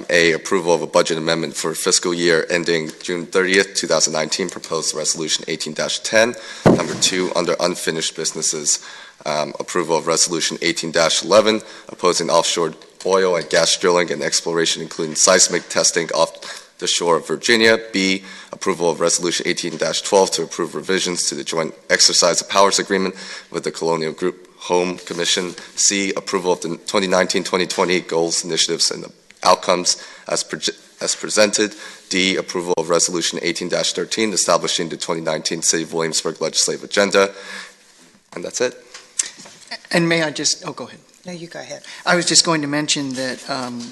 A, approval of a budget amendment for fiscal year ending June 30th, 2019, proposed resolution 18-10. Number 2, under unfinished businesses, approval of resolution 18-11, opposing offshore oil and gas drilling and exploration, including seismic testing off the shore of Virginia. B, approval of resolution 18-12 to approve revisions to the joint exercise of powers agreement with the Colonial Group Home Commission. C, approval of the 2019-2020 goals, initiatives, and outcomes as presented. D, approval of resolution 18-13 establishing the 2019 City of Williamsburg legislative agenda. And that's it. And may I just, go ahead. No, you go ahead. I was just going to mention that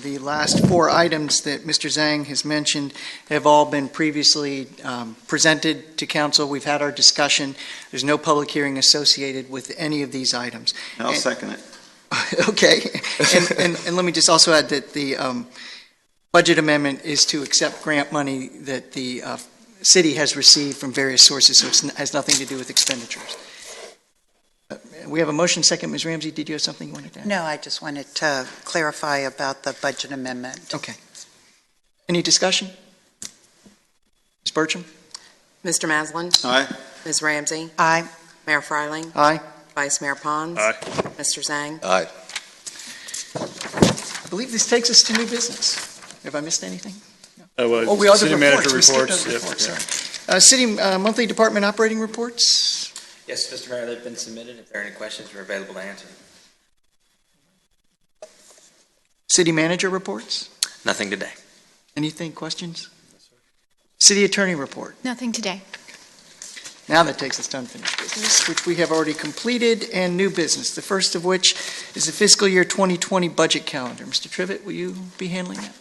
the last 4 items that Mr. Zhang has mentioned have all been previously presented to council. We've had our discussion. There's no public hearing associated with any of these items. I'll second it. Okay. And let me just also add that the budget amendment is to accept grant money that the city has received from various sources, so it has nothing to do with expenditures. We have a motion second. Ms. Ramsey, did you have something you wanted to add? No, I just wanted to clarify about the budget amendment. Okay. Any discussion? Ms. Burcham? Mr. Maslin? Aye. Ms. Ramsey? Aye. Mayor Freiling? Aye. Vice Mayor Pons? Aye. Mr. Zhang? Aye. I believe this takes us to new business. Have I missed anything? City manager We skipped reports. over reports, sorry. City monthly department operating reports. Yes, Mr. Mayor, they've been submitted. If there are any questions, we're available to answer. City manager reports? Nothing today. Anything, questions? City attorney report? Nothing today. Now that takes us to unfinished business, which we have already completed, and new business, the first of which is the fiscal year 2020 budget calendar. Mr. Trivett, will you be handling that?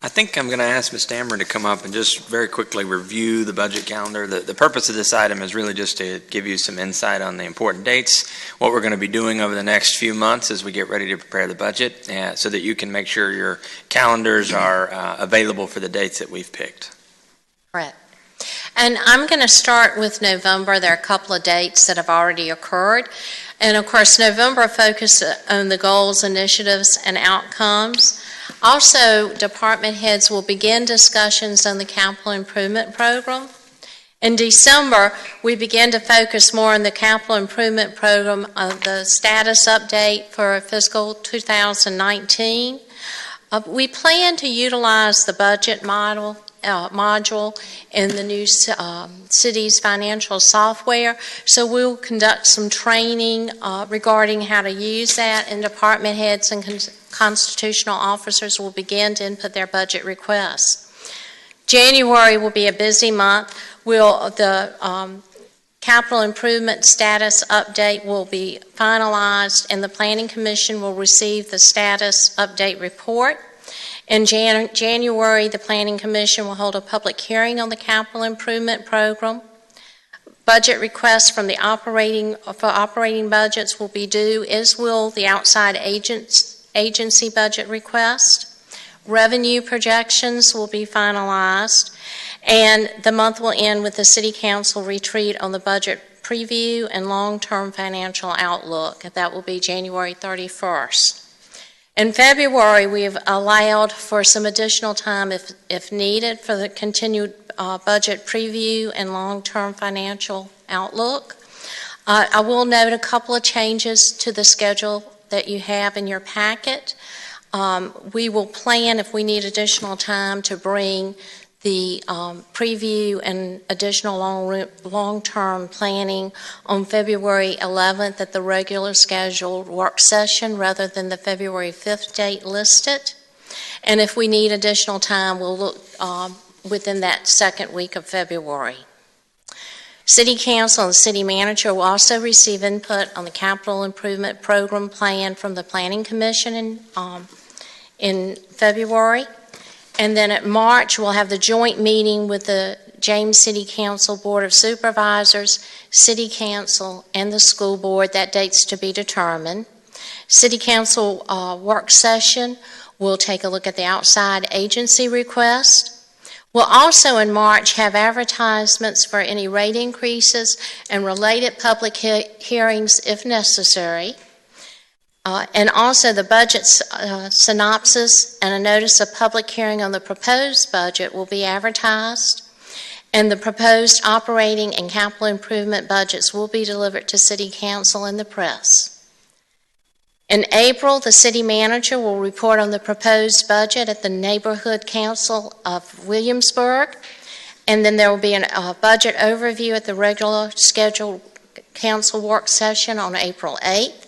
I think I'm going to ask Ms. Dameron to come up and just very quickly review the budget calendar. The purpose of this item is really just to give you some insight on the important dates, what we're going to be doing over the next few months as we get ready to prepare the budget, so that you can make sure your calendars are available for the dates that we've picked. Correct. And I'm going to start with November. There are a couple of dates that have already occurred. And of course, November focuses on the goals, initiatives, and outcomes. Also, department heads will begin discussions on the capital improvement program. In December, we begin to focus more on the capital improvement program, the status update for fiscal 2019. We plan to utilize the budget module in the new city's financial software. So we'll conduct some training regarding how to use that, and department heads and constitutional officers will begin to input their budget requests. January will be a busy month. The capital improvement status update will be finalized, and the Planning Commission will receive the status update report. In January, the Planning Commission will hold a public hearing on the capital improvement program. Budget requests from the operating budgets will be due, as will the outside agency budget request. Revenue projections will be finalized, and the month will end with the City Council retreat on the budget preview and long-term financial outlook. That will be January 31st. In February, we've allowed for some additional time, if needed, for the continued budget preview and long-term financial outlook. I will note a couple of changes to the schedule that you have in your packet. We will plan, if we need additional time, to bring the preview and additional long-term planning on February 11th at the regular scheduled work session rather than the February 5th date listed. And if we need additional time, we'll look within that second week of February. City Council and City Manager will also receive input on the capital improvement program plan from the Planning Commission in February. And then in March, we'll have the joint meeting with the James City Council Board of Supervisors, City Council, and the School Board. That date's to be determined. City Council work session, we'll take a look at the outside agency request. We'll also in March have advertisements for any rate increases and related public hearings if necessary. And also the budget synopsis and a notice of public hearing on the proposed budget will be advertised, and the proposed operating and capital improvement budgets will be delivered to City Council and the press. In April, the City Manager will report on the proposed budget at the Neighborhood Council of Williamsburg, and then there will be a budget overview at the regular scheduled council work session on April 8th.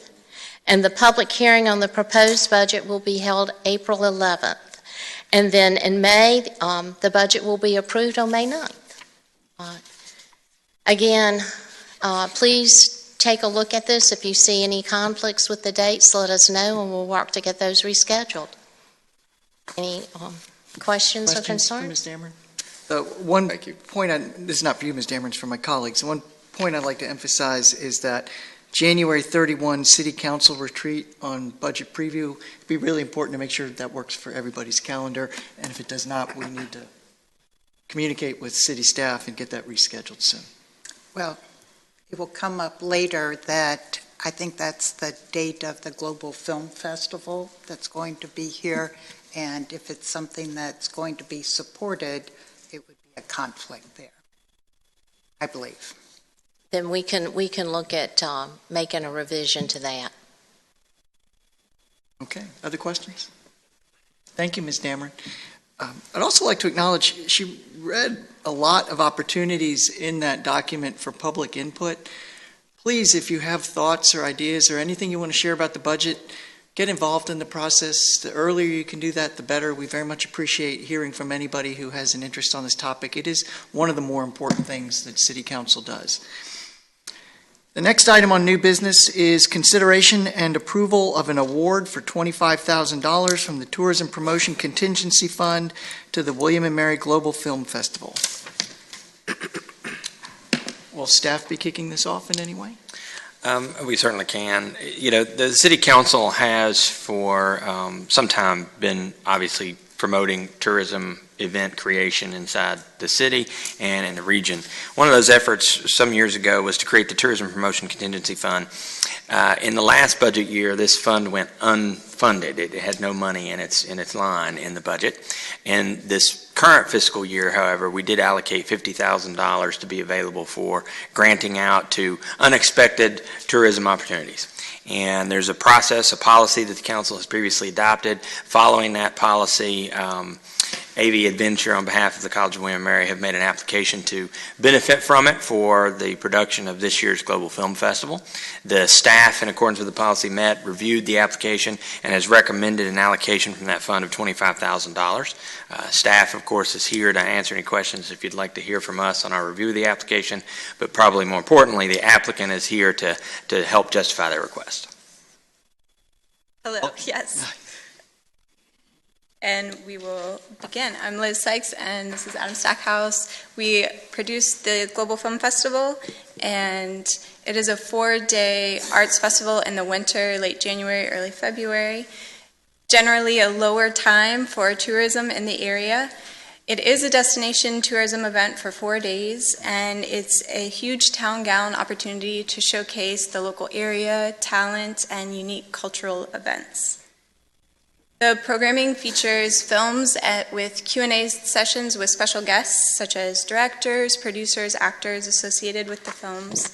And the public hearing on the proposed budget will be held April 11th. And then in May, the budget will be approved on May 9th. Again, please take a look at this. If you see any conflicts with the dates, let us know, and we'll work to get those rescheduled. Any questions or concerns? Ms. Dameron? Thank you. This is not for you, Ms. Dameron, it's for my colleagues. One point I'd like to emphasize is that January 31 City Council retreat on budget preview. It'd be really important to make sure that works for everybody's calendar, and if it does not, we need to communicate with city staff and get that rescheduled soon. Well, it will come up later that I think that's the date of the Global Film Festival that's going to be here, and if it's something that's going to be supported, it would be a conflict there, I believe. Then we can look at making a revision to that. Okay. Other questions? Thank you, Ms. Dameron. I'd also like to acknowledge she read a lot of opportunities in that document for public input. please, if you have thoughts or ideas or anything you want to share about the budget, get involved in the process. The earlier you can do that, the better. We very much appreciate hearing from anybody who has an interest on this topic. It is one of the more important things that City Council does. The next item on new business is consideration and approval of an award for $25,000 from the Tourism Promotion Contingency Fund to the William and Mary Global Film Festival. Will staff be kicking this off in any way? We certainly can. You know, the City Council has for some time been obviously promoting tourism event creation inside the city and in the region. One of those efforts some years ago was to create the Tourism Promotion Contingency Fund. In the last budget year, this fund went unfunded. It had no money in its line in the budget. And this current fiscal year, however, we did allocate $50,000 to be available for granting out to unexpected tourism opportunities. And there's a process, a policy that the council has previously adopted. Following that policy, AV Adventure, on behalf of the College of William and Mary, have made an application to benefit from it for the production of this year's Global Film Festival. The staff, in accordance with the policy, reviewed the application, and has recommended an allocation from that fund of $25,000. Staff, of course, is here to answer any questions if you'd like to hear from us on our review of the application, but probably more importantly, the applicant is here to help justify their request. Hello, yes. And we will begin. I'm Liz Sykes, and this is Adam Stackhouse. We produced the Global Film Festival, and it is a 4-day arts festival in the winter, late January, early February. Generally a lower time for tourism in the area. It is a destination tourism event for 4 days, and it's a huge town gown opportunity to showcase the local area, talent, and unique cultural events. The programming features films with Q&A sessions with special guests, such as directors, producers, actors associated with the films.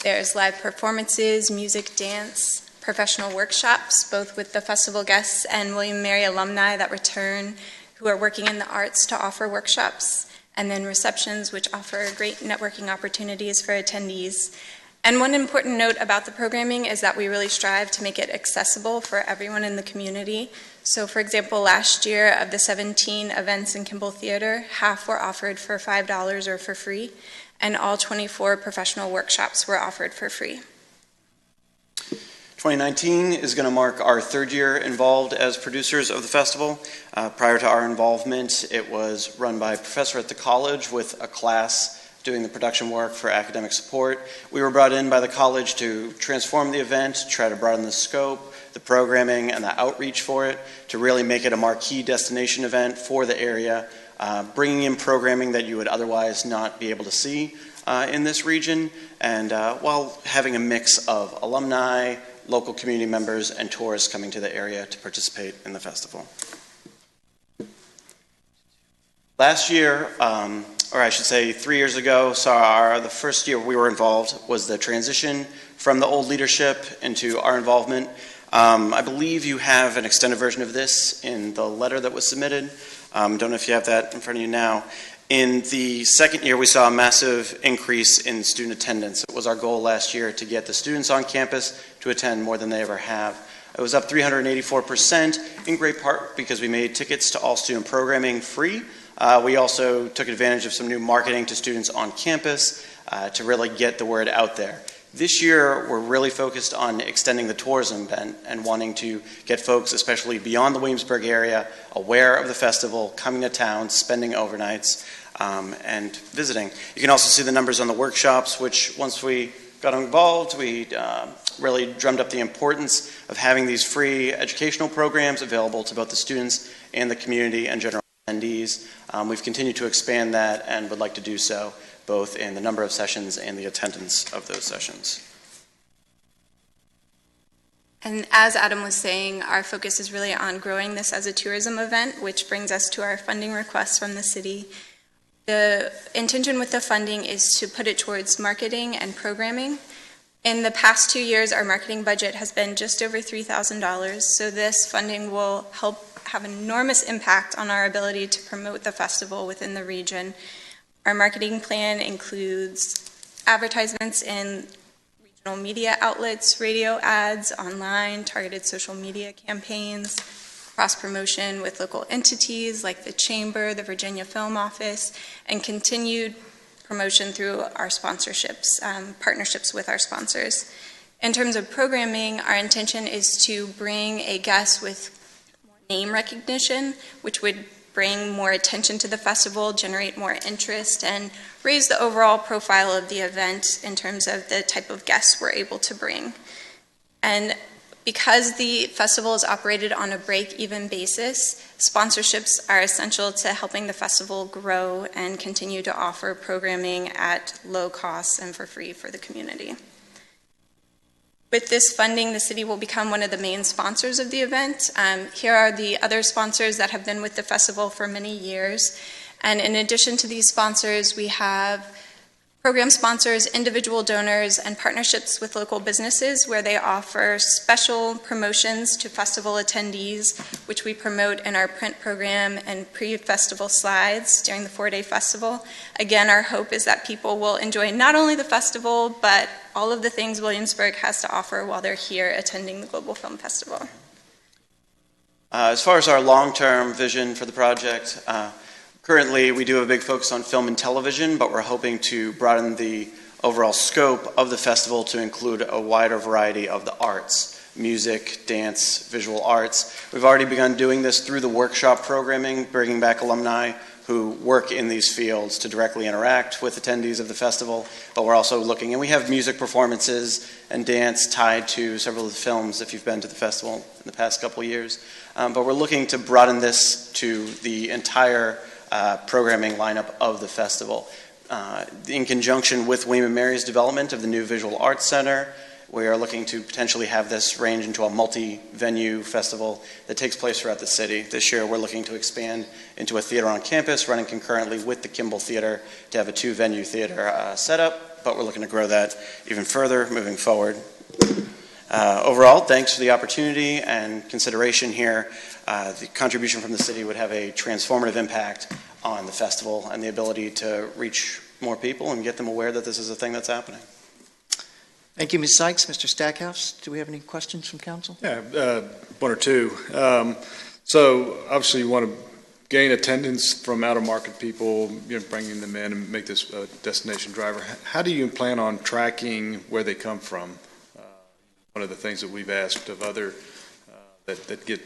There's live performances, music, dance, professional workshops, both with the festival guests and William and Mary alumni that return who are working in the arts to offer workshops, and then receptions, which offer great networking opportunities for attendees. And one important note about the programming is that we really strive to make it accessible for everyone in the community. So, for example, last year of the 17 events in Kimball Theater, half were offered for $5 or for free, and all 24 professional workshops were offered for free. 2019 is going to mark our 3rd year involved as producers of the festival. Prior to our involvement, it was run by a professor at the college with a class doing the production work for academic support. We were brought in by the college to transform the event, try to broaden the scope, the programming, and the outreach for it, to really make it a marquee destination event for the area, bringing in programming that you would otherwise not be able to see in this region, and while having a mix of alumni, local community members, and tourists coming to the area to participate in the festival. Last year, or I should say 3 years ago, the first year we were involved was the transition from the old leadership into our involvement. I believe you have an extended version of this in the letter that was submitted. Don't know if you have that in front of you now. In the second year, we saw a massive increase in student attendance. It was our goal last year to get the students on campus to attend more than they ever have. It was up 384%, in great part because we made tickets to all student programming free. We also took advantage of some new marketing to students on campus to really get the word out there. This year, we're really focused on extending the tourism event and wanting to get folks, especially beyond the Williamsburg area, aware of the festival, coming to town, spending overnights, and visiting. You can also see the numbers on the workshops, which once we got involved, we really drummed up the importance of having these free educational programs available to both the students and the community and general attendees. We've continued to expand that and would like to do so both in the number of sessions and the attendance of those sessions. And as Adam was saying, our focus is really on growing this as a tourism event, which brings us to our funding requests from the city. The intention with the funding is to put it towards marketing and programming. In the past 2 years, our marketing budget has been just over $3,000, so this funding will help have an enormous impact on our ability to promote the festival within the region. Our marketing plan includes advertisements in regional media outlets, radio ads, online, targeted social media campaigns, cross-promotion with local entities like the Chamber, the Virginia Film Office, and continued promotion through our sponsorships, partnerships with our sponsors. In terms of programming, our intention is to bring a guest with more name recognition, which would bring more attention to the festival, generate more interest, and raise the overall profile of the event in terms of the type of guests we're able to bring. And because the festival is operated on a break-even basis, sponsorships are essential to helping the festival grow and continue to offer programming at low costs and for free for the community. With this funding, the city will become one of the main sponsors of the event. Here are the other sponsors that have been with the festival for many years. And in addition to these sponsors, we have program sponsors, individual donors, and partnerships with local businesses where they offer special promotions to festival attendees, which we promote in our print program and pre-festival slides during the 4-day festival. Again, our hope is that people will enjoy not only the festival, but all of the things Williamsburg has to offer while they're here attending the Global Film Festival. As far as our long-term vision for the project, currently, we do have a big focus on film and television, but we're hoping to broaden the overall scope of the festival to include a wider variety of the arts, music, dance, visual arts. We've already begun doing this through the workshop programming, bringing back alumni who work in these fields to directly interact with attendees of the festival, but we're also looking, and we have music performances and dance tied to several of the films if you've been to the festival in the past couple of years. But we're looking to broaden this to the entire programming lineup of the festival. In conjunction with William & Mary's development of the new Visual Arts Center, we are looking to potentially have this range into a multi-venue festival that takes place throughout the city. This year we're looking to expand into a theater on campus running concurrently with the Kimball Theater to have a 2-venue theater setup, but we're looking to grow that even further moving forward. Overall, thanks for the opportunity and consideration here. The contribution from the city would have a transformative impact on the festival and the ability to reach more people and get them aware that this is a thing that's happening. Thank you, Ms. Sykes. Mr. Stackhouse, do we have any questions from council? Yeah, one or two. So obviously you want to gain attendance from out-of-market people, bringing them in and make this a destination driver. How do you plan on tracking where they come from? One of the things that we've asked of other that get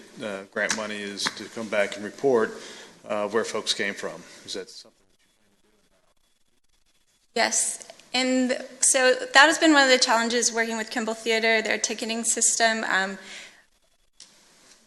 grant money is to come back and report where folks came from. Is that something? Yes, and so that has been one of the challenges working with Kimball Theater, their ticketing system.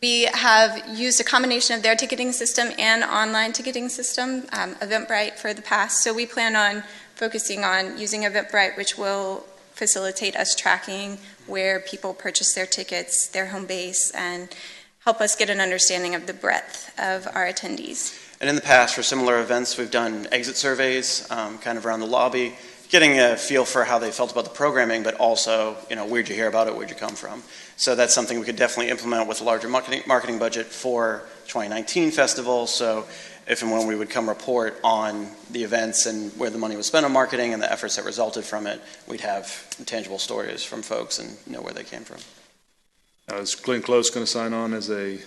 We have used a combination of their ticketing system and online ticketing system, Eventbrite, for the past. So we plan on focusing on using Eventbrite, which will facilitate us tracking where people purchase their tickets, their home base, and help us get an understanding of the breadth of our attendees. And in the past, for similar events, we've done exit surveys kind of around the lobby, getting a feel for how they felt about the programming, but also, where'd you hear about it, where'd you come from? So that's something we could definitely implement with a larger marketing budget for 2019 festival. So if and when we would come report on the events and where the money was spent on marketing and the efforts that resulted from it, we'd have tangible stories from folks and know where they came from. Is Glenn Close going to sign on as a...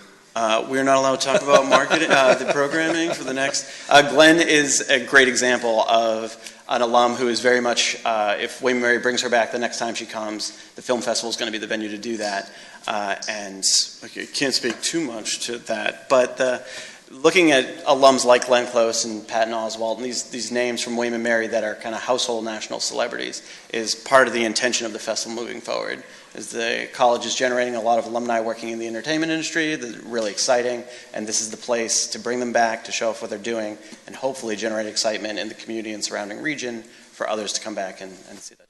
We're not allowed to talk about marketing, the programming for the next. Glenn is a great example of an alum who is very much, if William & Mary brings her back the next time she comes, the film festival is going to be the venue to do that. And I can't speak too much to that, but looking at alums like Glenn Close and Patton Oswalt and these names from William & Mary that are kind of household national celebrities is part of the intention of the festival moving forward. As the college is generating a lot of alumni working in the entertainment industry, they're really exciting, and this is the place to bring them back to show off what they're doing and hopefully generate excitement in the community and surrounding region for others to come back and see that.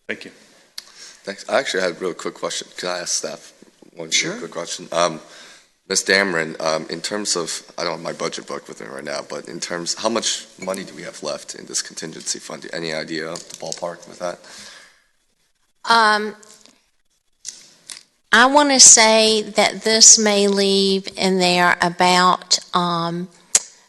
Thank you. Thanks. I actually had a real quick question. Can I ask staff one Sure. quick question? Ms. Dameron, in terms of, I don't have my budget book with me right now, but in terms, how much money do we have left in this contingency fund? Any idea of the ballpark with that? I want to say that this may leave in there about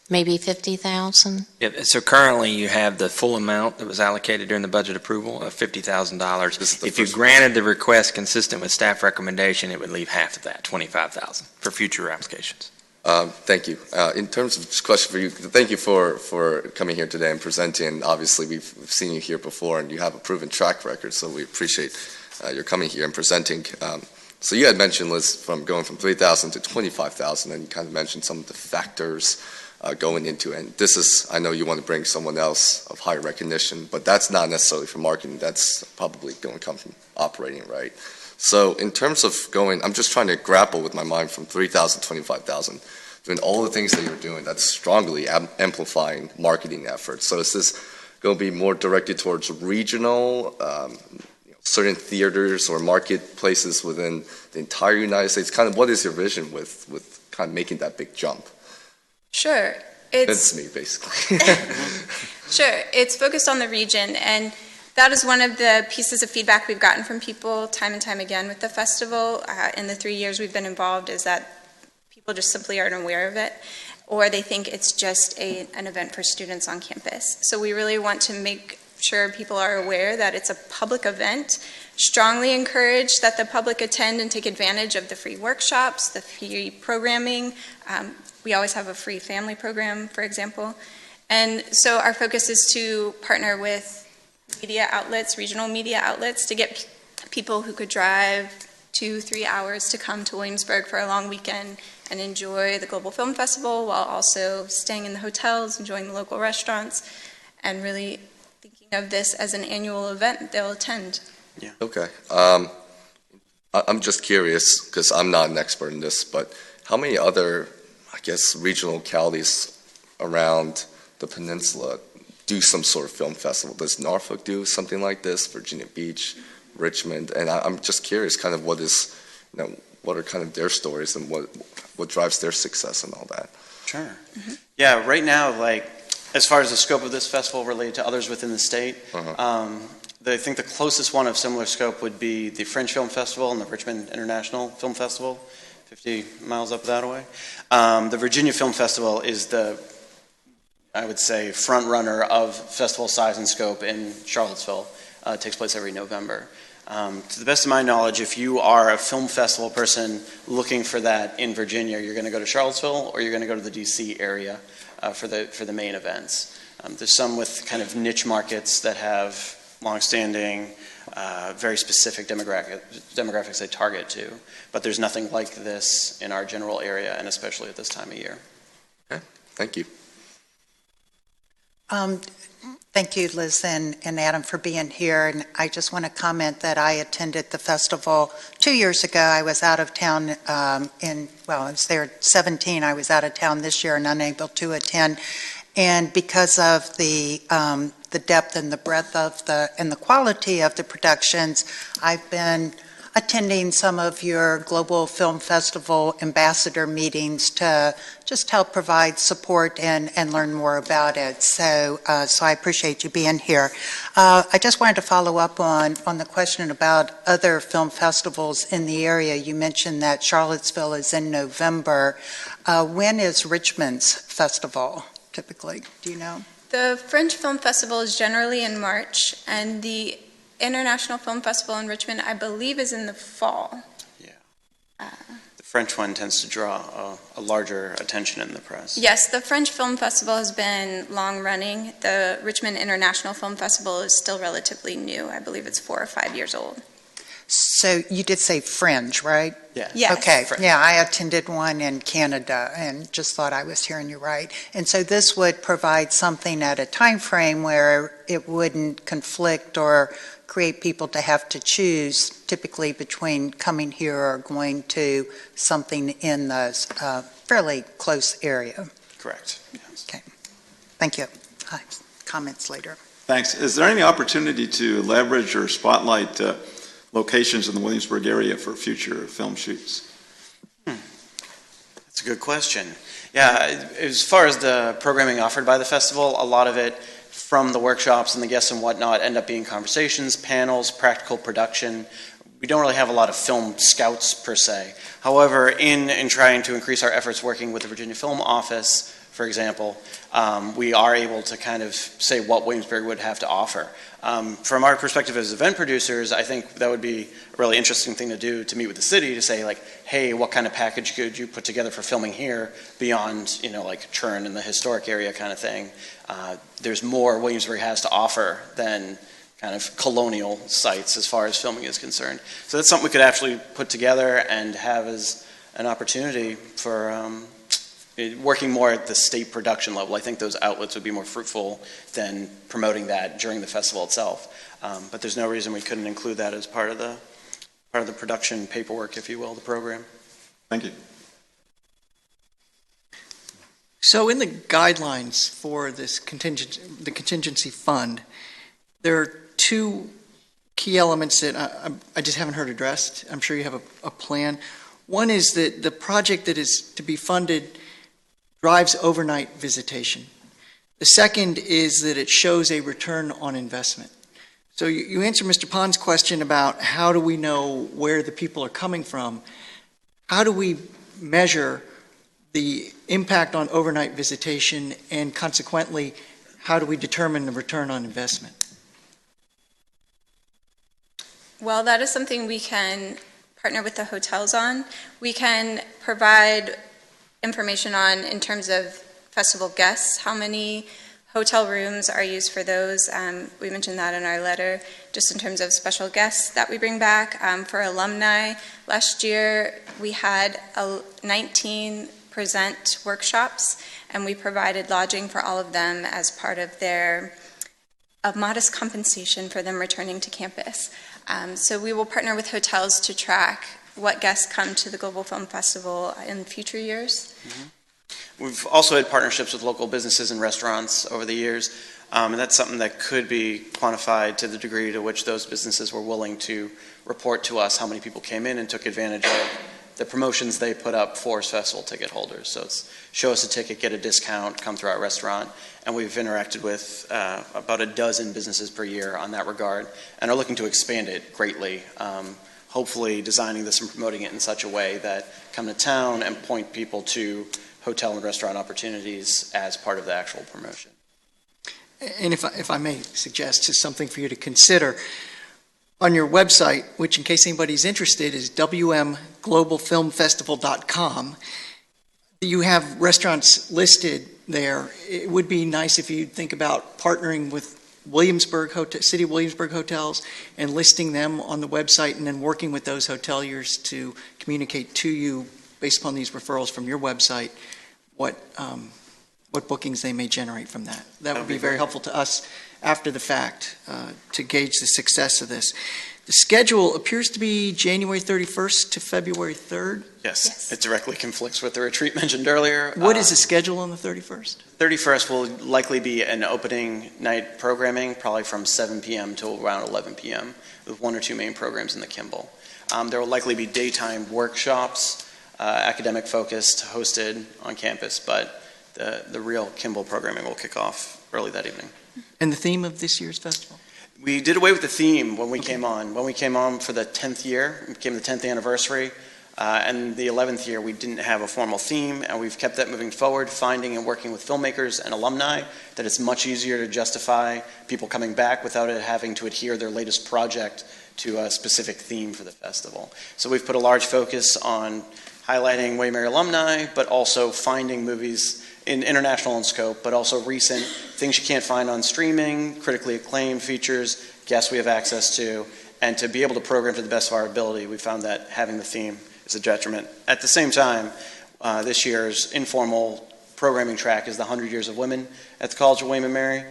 maybe 50,000. Yeah, so currently you have the full amount that was allocated during the budget approval of $50,000. If you granted the request consistent with staff recommendation, it would leave half of that, $25,000, for future applications. Thank you. In terms of this question for you, thank you for coming here today and presenting. Obviously, we've seen you here before, and you have a proven track record, so we appreciate your coming here and presenting. So you had mentioned, Liz, from going from 3,000 to 25,000, and you kind of mentioned some of the factors going into it. And this is, I know you want to bring someone else of higher recognition, but that's not necessarily from marketing. That's probably going to come from operating, right? So in terms of going, I'm just trying to grapple with my mind from 3,000 to 25,000, doing all the things that you're doing, that's strongly amplifying marketing efforts. So is this going to be more directed towards regional, certain theaters or marketplaces within the entire United States? Kind of what is your vision with kind of making that big jump? Sure. That's me, basically. Sure. It's focused on the region, and that is one of the pieces of feedback we've gotten from people time and time again with the festival in the 3 years we've been involved, is that people just simply aren't aware of it, or they think it's just an event for students on campus. So we really want to make sure people are aware that it's a public event, strongly encourage that the public attend and take advantage of the free workshops, the free programming. We always have a free family program, for example. And so our focus is to partner with media outlets, regional media outlets, to get people who could drive 2-3 hours to come to Williamsburg for a long weekend and enjoy the Global Film Festival while also staying in the hotels, enjoying the local restaurants, and really thinking of this as an annual event they'll attend. Yeah. Okay. I'm just curious, because I'm not an expert in this, but how many other, I guess, regional localities around the peninsula do some sort of film festival? Does Norfolk do something like this? Virginia Beach, Richmond? And I'm just curious, kind of what is, what are kind of their stories and what drives their success and all that? Sure. Mm-hmm. Yeah, right now, like, as far as the scope of this festival related to others within the state, I think the closest one of similar scope would be the French Film Festival and the Richmond International Film Festival, 50 miles up that way. The Virginia Film Festival is the, I would say, front runner of festival size and scope in Charlottesville. It takes place every November. To the best of my knowledge, if you are a film festival person looking for that in Virginia, you're going to go to Charlottesville or you're going to go to the D.C. area for the main events. There's some with kind of niche markets that have long-standing, very specific demographics they target to, but there's nothing like this in our general area, and especially at this time of year. Okay, thank you. Thank you, Liz and Adam, for being here. And I just want to comment that I attended the festival 2 years ago. I was out of town I was there at 17. I was out of town this year and unable to attend. And because of the depth and the breadth of and the quality of the productions, I've been attending some of your Global Film Festival ambassador meetings to just help provide support and learn more about it. So I appreciate you being here. I just wanted to follow up on the question about other film festivals in the area. You mentioned that Charlottesville is in November. When is Richmond's festival typically? Do you know? The French Film Festival is generally in March, and the International Film Festival in Richmond, I believe, is in the fall. Yeah. The French one tends to draw a larger attention in the press. Yes, the French Film Festival has been long running. The Richmond International Film Festival is still relatively new. I believe it's 4 or 5 years old. So you did say fringe, right? Yeah. Yes. Okay. Fringe. Yeah, I attended one in Canada and just thought I was hearing you right. And so this would provide something at a time frame where it wouldn't conflict or create people to have to choose typically between coming here or going to something in the fairly close area. Correct. Yes. Okay. Thank you. Comments later. Thanks. Is there any opportunity to leverage or spotlight locations in the Williamsburg area for future film shoots? That's a good question. Yeah, as far as the programming offered by the festival, a lot of it from the workshops and the guests and whatnot end up being conversations, panels, practical production. We don't really have a lot of film scouts per se. However, in trying to increase our efforts working with the Virginia Film Office for example, we are able to kind of say what Williamsburg would have to offer. From our perspective as event producers, I think that would be a really interesting thing to do, to meet with the city, to say like, hey, what kind of package could you put together for filming here beyond, like Churn in the historic area kind of thing. There's more Williamsburg has to offer than kind of colonial sites as far as filming is concerned. So that's something we could actually put together and have as an opportunity for working more at the state production level. I think those outlets would be more fruitful than promoting that during the festival itself. But there's no reason we couldn't include that as part of the production paperwork, if you will, the program. Thank you. So in the guidelines for this the contingency fund, there are two key elements that I just haven't heard addressed. I'm sure you have a plan. One is that the project that is to be funded drives overnight visitation. The second is that it shows a return on investment. So you answered Mr. Pond's question about how do we know where the people are coming from. How do we measure the impact on overnight visitation, and consequently, how do we determine the return on investment? Well, that is something we can partner with the hotels on. We can provide information on, in terms of festival guests, how many hotel rooms are used for those. We mentioned that in our letter, just in terms of special guests that we bring back. For alumni, last year we had 19 present workshops, and we provided lodging for all of them as part of their modest compensation for them returning to campus. So we will partner with hotels to track what guests come to the Global Film Festival in future years. Mm-hmm. We've also had partnerships with local businesses and restaurants over the years, and that's something that could be quantified to the degree to which those businesses were willing to report to us how many people came in and took advantage of the promotions they put up for festival ticket holders. So it's show us a ticket, get a discount, come through our restaurant, and we've interacted with about a dozen businesses per year on that regard, and are looking to expand it greatly. Hopefully designing this and promoting it in such a way that come to town and point people to hotel and restaurant opportunities as part of the actual promotion. And if I may suggest just something for you to consider, on your website, which in case anybody's interested is wmglobalfilmfestival.com, you have restaurants listed there. It would be nice if you'd think about partnering with City of Williamsburg hotels and listing them on the website, and then working with those hoteliers to communicate to you, based upon these referrals from your website, what bookings they may generate from that. That would be very helpful to us after the fact to gauge the success of this. The schedule appears to be January 31st to February 3rd. Yes. It directly conflicts with the retreat mentioned earlier. What is the schedule on the 31st? 31st will likely be an opening night programming, probably from 7 p.m. to around 11 p.m., with one or two main programs in the Kimball. There will likely be daytime workshops, academic focused, hosted on campus, but the real Kimball programming will kick off early that evening. And the theme of this year's festival? We did away with the theme when we came on. When we came on for the 10th year, it became the 10th anniversary, and the 11th year we didn't have a formal theme, and we've kept that moving forward, finding and working with filmmakers and alumni that it's much easier to justify people coming back without it having to adhere their latest project to a specific theme for the festival. So we've put a large focus on highlighting William & Mary alumni, but also finding movies in international in scope, but also recent things you can't find on streaming, critically acclaimed features, guests we have access to, and to be able to program to the best of our ability. We found that having the theme is a detriment. At the same time, this year's informal programming track is the 100 Years of Women at the College of William & Mary.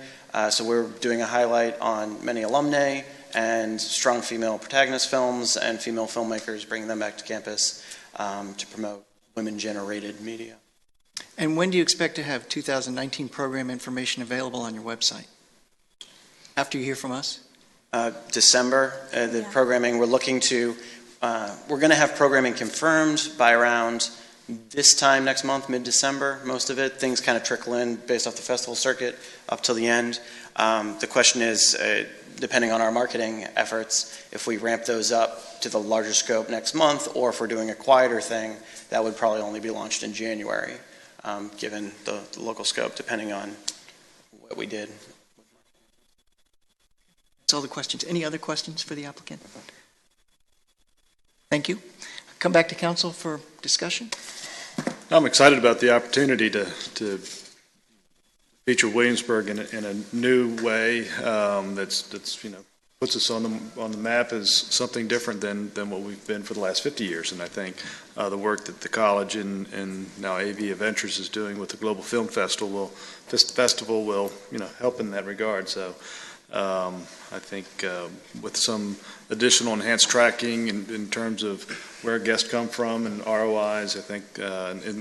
So we're doing a highlight on many alumni and strong female protagonist films and female filmmakers, bringing them back to campus to promote women-generated media. And when do you expect to have 2019 program information available on your website? After you hear from us? December. The programming we're looking to, we're going to have programming confirmed by around this time next month, mid-December, most of it. Things kind of trickle in based off the festival circuit up till the end. The question is, depending on our marketing efforts, if we ramp those up to the larger scope next month, or if we're doing a quieter thing, that would probably only be launched in January. given the local scope, depending on what we did. That's all the questions. Any other questions for the applicant? Thank you. Come back to council for discussion. I'm excited about the opportunity to feature Williamsburg in a new way that's puts us on the map as something different than what we've been for the last 50 years. And I think the work that the college and now AV Adventures is doing with the Global Film Festival will help in that regard. So I think with some additional enhanced tracking in terms of where guests come from and ROIs, I think,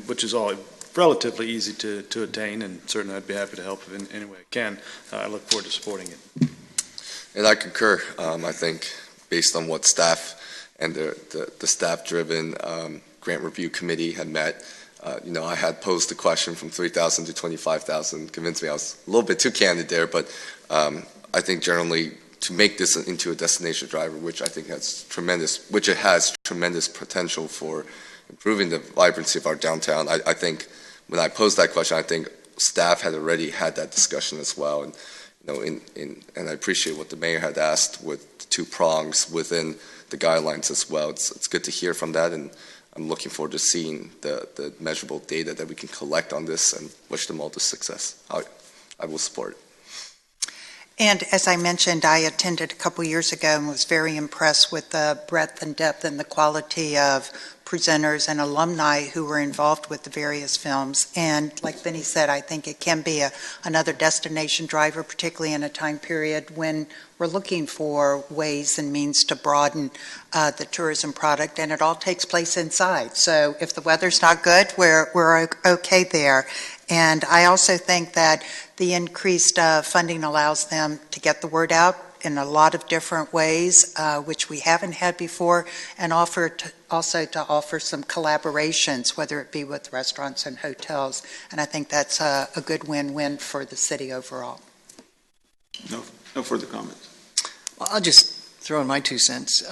which is all relatively easy to attain, and certainly I'd be happy to help in any way I can. I look forward to supporting it. And I concur. I think based on what staff and the staff-driven grant review committee had met, I had posed the question from 3,000 to 25,000. Convinced me I was a little bit too candid there, but I think generally to make this into a destination driver, which I think has tremendous potential for improving the vibrancy of our downtown. I think when I posed that question, I think staff had already had that discussion as well, and and I appreciate what the mayor had asked with the 2 prongs within the guidelines as well. It's good to hear from that, and I'm looking forward to seeing the measurable data that we can collect on this, and wish them all the success. I will support it. And as I mentioned, I attended a couple years ago and was very impressed with the breadth and depth and the quality of presenters and alumni who were involved with the various films. And like Benny said, I think it can be another destination driver, particularly in a time period when we're looking for ways and means to broaden the tourism product, and it all takes place inside. So if the weather's not good, we're okay there. And I also think that the increased funding allows them to get the word out in a lot of different ways, which we haven't had before, and also to offer some collaborations, whether it be with restaurants and hotels. And I think that's a good win-win for the city overall. No further comments. Well, I'll just throw in my 2 cents.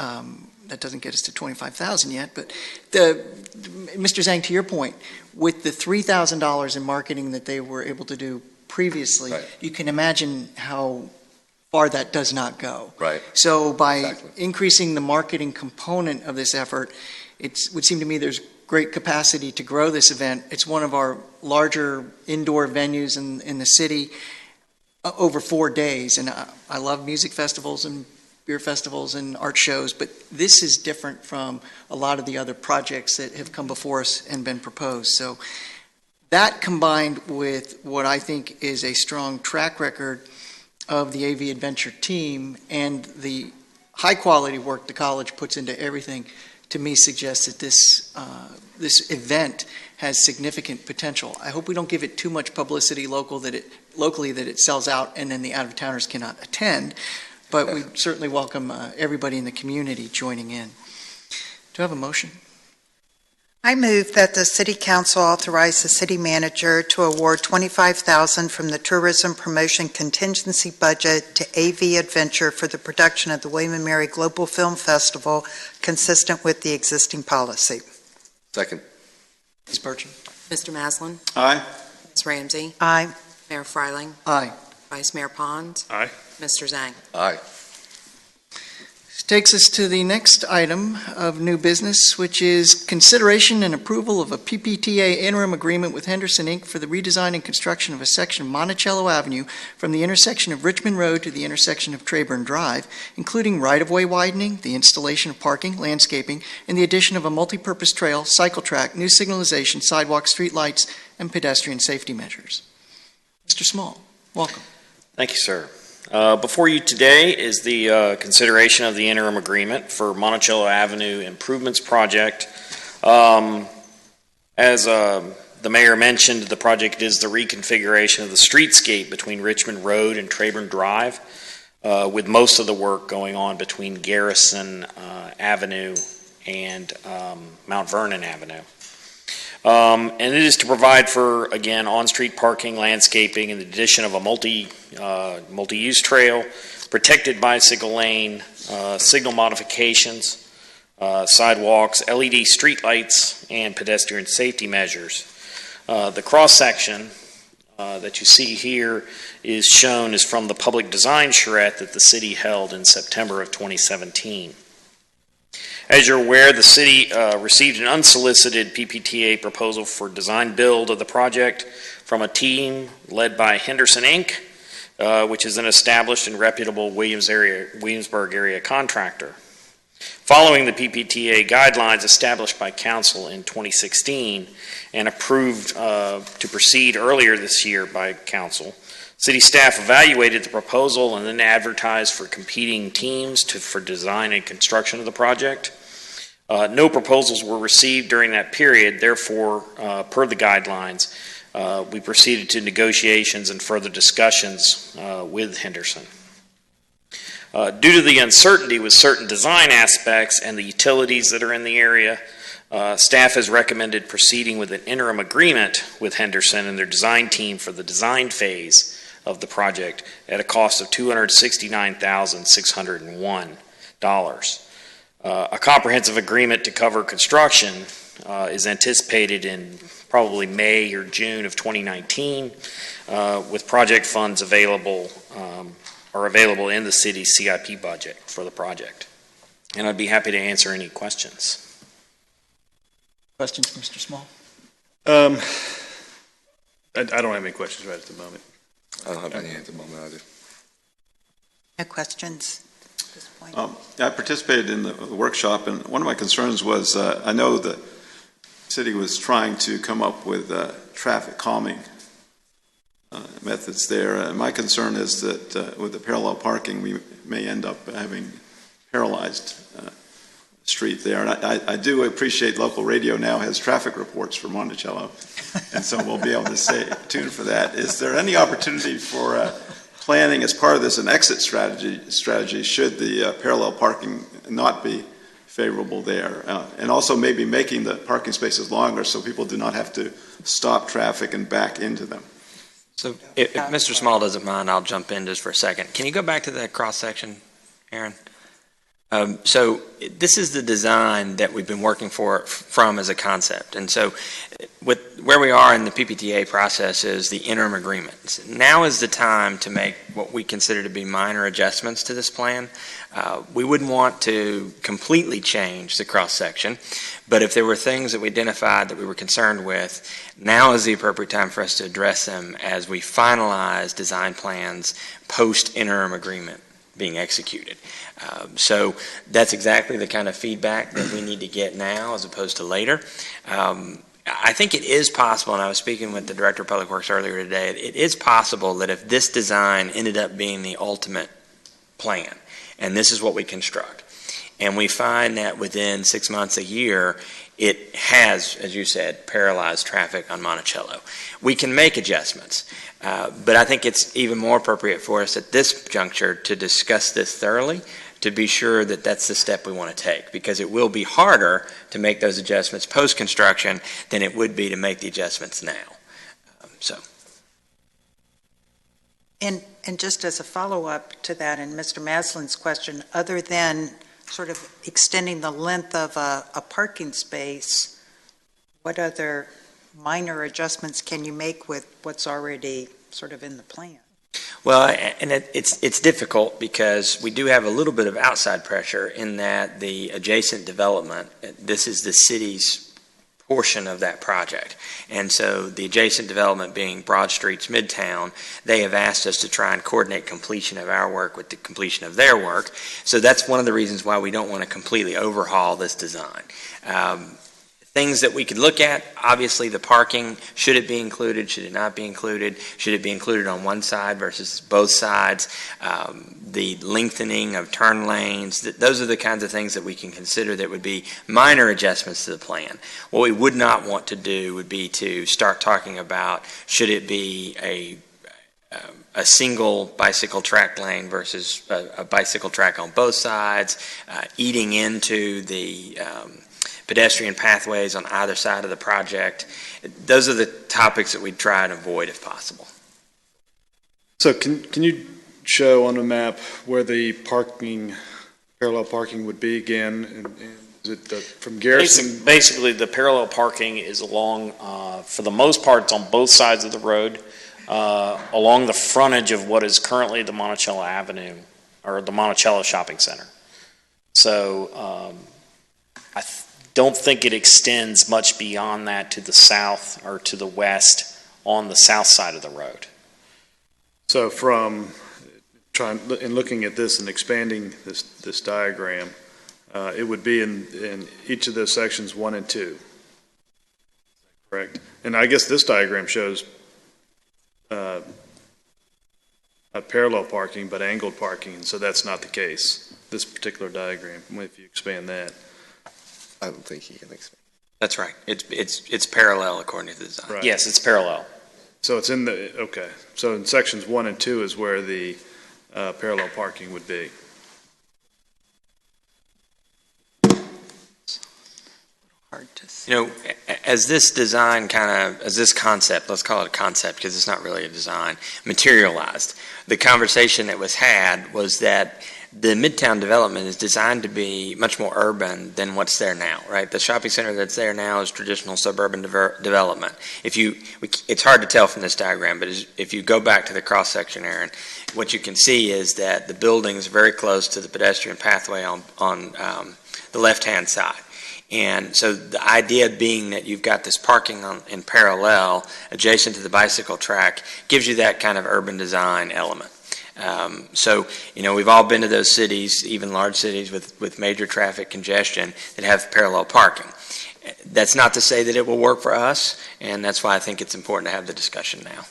That doesn't get us to 25,000 yet, but Mr. Zhang, to your point, with the $3,000 in marketing that they were able to do previously, right, you can imagine how far that does not go. Right. So by increasing the marketing component of this effort, it would seem to me there's great capacity to grow this event. It's one of our larger indoor venues in the city, over 4 days, and I love music festivals and beer festivals and art shows, but this is different from a lot of the other projects that have come before us and been proposed. So that combined with what I think is a strong track record of the AV Adventure team and the high quality work the college puts into everything, to me suggests that this event has significant potential. I hope we don't give it too much publicity locally that it sells out and then the out-of-towners cannot attend. But we certainly welcome everybody in the community joining in. Do I have a motion? I move that the City Council authorize the City Manager to award $25,000 from the Tourism Promotion Contingency Budget to AV Adventure for the production of the William & Mary Global Film Festival, consistent with the existing policy. Second. Ms. Burcham. Mr. Maslin? Aye. Ms. Ramsey? Aye. Mayor Freiling? Aye. Vice Mayor Pons? Aye. Mr. Zhang? Aye. This takes us to the next item of new business, which is consideration and approval of a PPTA interim agreement with Henderson, Inc. for the redesign and construction of a section of Monticello Avenue from the intersection of Richmond Road to the intersection of Trayburn Drive, including right-of-way widening, the installation of parking, landscaping, and the addition of a multi-purpose trail, cycle track, new signalization, sidewalk, street lights, and pedestrian safety measures. Mr. Small, welcome. Thank you, sir. Before you today is the consideration of the interim agreement for Monticello Avenue Improvements Project. As the mayor mentioned, the project is the reconfiguration of the streetscape between Richmond Road and Trayburn Drive, with most of the work going on between Garrison Avenue and Mount Vernon Avenue. And it is to provide for, again, on-street parking, landscaping, and the addition of a multi-use trail, protected bicycle lane, signal modifications, sidewalks, LED streetlights, and pedestrian safety measures. The cross-section that you see here is shown as from the public design charrette that the city held in September of 2017. As you're aware, the city received an unsolicited PPTA proposal for design build of the project from a team led by Henderson Inc., which is an established and reputable Williamsburg area contractor. Following the PPTA guidelines established by Council in 2016 and approved to proceed earlier this year by Council, City staff evaluated the proposal and then advertised for competing teams for design and construction of the project. No proposals were received during that period. Therefore, per the guidelines, we proceeded to negotiations and further discussions with Henderson. Due to the uncertainty with certain design aspects and the utilities that are in the area, staff has recommended proceeding with an interim agreement with Henderson and their design team for the design phase of the project at a cost of $269,601. A comprehensive agreement to cover construction is anticipated in probably May or June of 2019, with project funds available in the city's CIP budget for the project. And I'd be happy to answer any questions. Questions, Mr. Small? I don't have any questions right at the moment. I don't have any at the moment either. No questions at this point? I participated in the workshop, and one of my concerns was I know the city was trying to come up with traffic calming methods there. My concern is that with the parallel parking, we may end up having paralyzed street there. And I do appreciate local radio now has traffic reports for Monticello, and so we'll be able to stay tuned for that. Is there any opportunity for planning as part of this an exit strategy should the parallel parking not be favorable there? And also maybe making the parking spaces longer so people do not have to stop traffic and back into them. So if Mr. Small doesn't mind, I'll jump in just for a second. Can you go back to that cross-section, Aaron? So this is the design that we've been working from as a concept. And so with where we are in the PPTA process is the interim agreements. Now is the time to make what we consider to be minor adjustments to this plan. We wouldn't want to completely change the cross-section, but if there were things that we identified that we were concerned with, now is the appropriate time for us to address them as we finalize design plans post-interim agreement being executed. So that's exactly the kind of feedback that we need to get now as opposed to later. I think it is possible, and I was speaking with the Director of Public Works earlier today, it is possible that if this design ended up being the ultimate plan, and this is what we construct, and we find that within 6 months, a year, it has, as you said, paralyzed traffic on Monticello. We can make adjustments, but I think it's even more appropriate for us at this juncture to discuss this thoroughly to be sure that that's the step we want to take, because it will be harder to make those adjustments post-construction than it would be to make the adjustments now. And just as a follow-up to that, and Mr. Maslin's question, other than sort of extending the length of a parking space, what other minor adjustments can you make with what's already sort of in the plan? Well, and it's difficult because we do have a little bit of outside pressure in that the adjacent development, this is the city's portion of that project. And so the adjacent development being Broad Street's Midtown, they have asked us to try and coordinate completion of our work with the completion of their work. So that's one of the reasons why we don't want to completely overhaul this design. Things that we could look at, obviously the parking, should it be included, should it not be included, should it be included on one side versus both sides, the lengthening of turn lanes, those are the kinds of things that we can consider that would be minor adjustments to the plan. What we would not want to do would be to start talking about should it be a single bicycle track lane versus a bicycle track on both sides, eating into the pedestrian pathways on either side of the project. Those are the topics that we try and avoid if possible. So can you show on the map where the parallel parking would be again? Is it from Garrison? Basically, the parallel parking is along, for the most part, it's on both sides of the road, along the frontage of what is currently the Monticello Avenue, or the Monticello Shopping Center. So I don't think it extends much beyond that to the south or to the west on the south side of the road. So in looking at this and expanding this diagram, it would be in each of those sections 1 and 2. Correct. And I guess this diagram shows not parallel parking, but angled parking, and so that's not the case, this particular diagram, if you expand that. I don't think he can expand. That's right. It's parallel according to the design. Right. Yes, it's parallel. So it's in the, okay. So in sections 1 and 2 is where the parallel parking would be. Hard to see. You know, as this design as this concept, let's call it a concept because it's not really a design, materialized, the conversation that was had was that the Midtown development is designed to be much more urban than what's there now, right? The shopping center that's there now is traditional suburban development. It's hard to tell from this diagram, but if you go back to the cross-section, Aaron, what you can see is that the buildings are very close to the pedestrian pathway on the left-hand side. And so the idea being that you've got this parking in parallel adjacent to the bicycle track gives you that kind of urban design element. So, you know, we've all been to those cities, even large cities with major traffic congestion that have parallel parking. That's not to say that it will work for us, and that's why I think it's important to have the discussion now.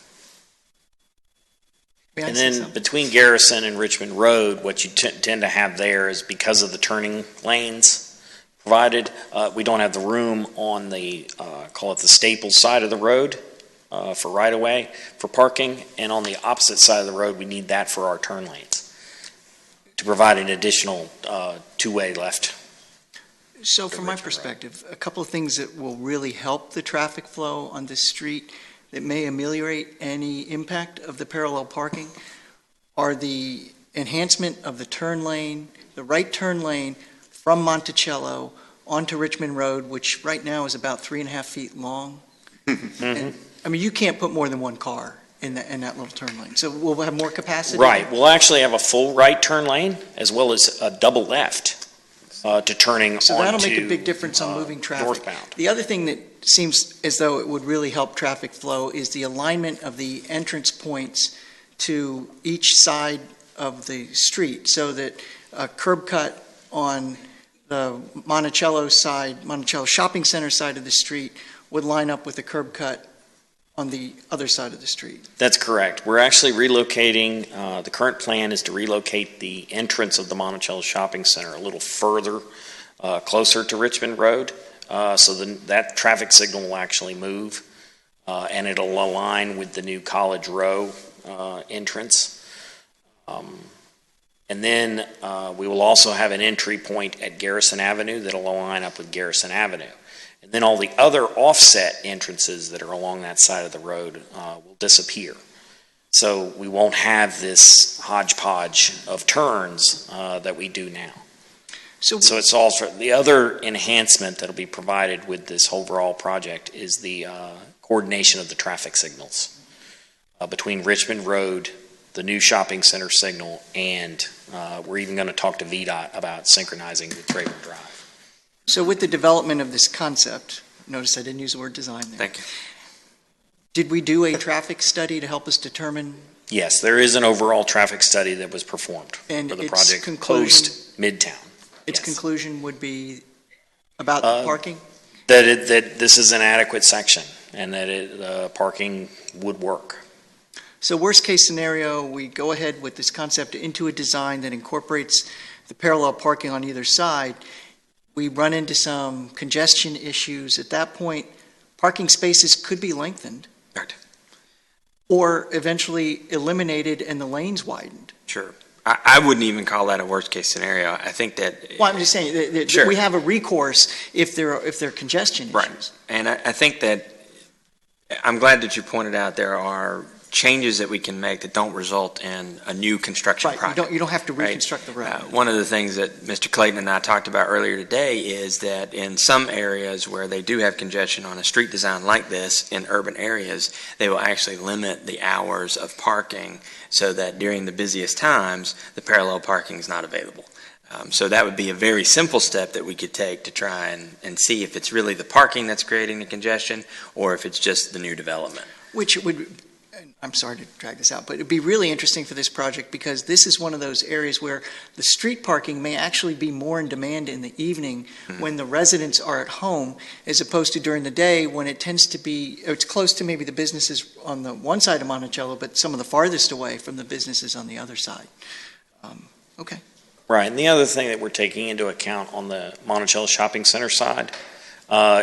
And then between Garrison and Richmond Road, what you tend to have there is because of the turning lanes provided, we don't have the room on the, call it the Staples side of the road for right-of-way, for parking, and on the opposite side of the road, we need that for our turn lanes to provide an additional two-way left. So from my perspective, a couple of things that will really help the traffic flow on this street that may ameliorate any impact of the parallel parking are the enhancement of the turn lane, the right turn lane from Monticello onto Richmond Road, which right now is about 3.5 feet long. And, I mean, you can't put more than one car in that little turn lane. So we'll have more capacity. Right. We'll actually have a full right turn lane as well as a double left to turning so that'll make a big difference on moving traffic. Northbound. The other thing that seems as though it would really help traffic flow is the alignment of the entrance points to each side of the street, so that a curb cut on the Monticello side, Monticello Shopping Center side of the street would line up with the curb cut on the other side of the street. That's correct. We're actually relocating, the current plan is to relocate the entrance of the Monticello Shopping Center a little further, closer to Richmond Road, so then that traffic signal will actually move, and it'll align with the new College Row entrance. And then we will also have an entry point at Garrison Avenue that'll line up with Garrison Avenue. And then all the other offset entrances that are along that side of the road will disappear. So we won't have this hodgepodge of turns that we do now. So it's also the other enhancement that'll be provided with this overall project is the coordination of the traffic signals between Richmond Road, the new shopping center signal, and we're even going to talk to VDOT about synchronizing with Traver Drive. So with the development of this concept, notice I didn't use the word design there. Thank you. Did we do a traffic study to help us determine? Yes, there is an overall traffic study that was performed for the project post Midtown. Its conclusion would be about parking? That this is an adequate section and that parking would work. So worst case scenario, we go ahead with this concept into a design that incorporates the parallel parking on either side. We run into some congestion issues. At that point, parking spaces could be lengthened. Right. Or eventually eliminated and the lanes widened. Sure. I wouldn't even call that a worst case scenario. I think that. Well, I'm just saying that sure. we have a recourse if there are congestion issues. Right. And I think that I'm glad that you pointed out there are changes that we can make that don't result in a new construction project. You don't have to reconstruct the road. One of the things that Mr. Clayton and I talked about earlier today is that in some areas where they do have congestion on a street design like this in urban areas, they will actually limit the hours of parking so that during the busiest times, the parallel parking is not available. So that would be a very simple step that we could take to try and see if it's really the parking that's creating the congestion or if it's just the new development. Which would, I'm sorry to drag this out, but it'd be really interesting for this project because this is one of those areas where the street parking may actually be more in demand in the evening when the residents are at home as opposed to during the day when it tends to be, it's close to maybe the businesses on the one side of Monticello, but some of the farthest away from the businesses on the other side. Okay. Right, and the other thing that we're taking into account on the Monticello Shopping Center side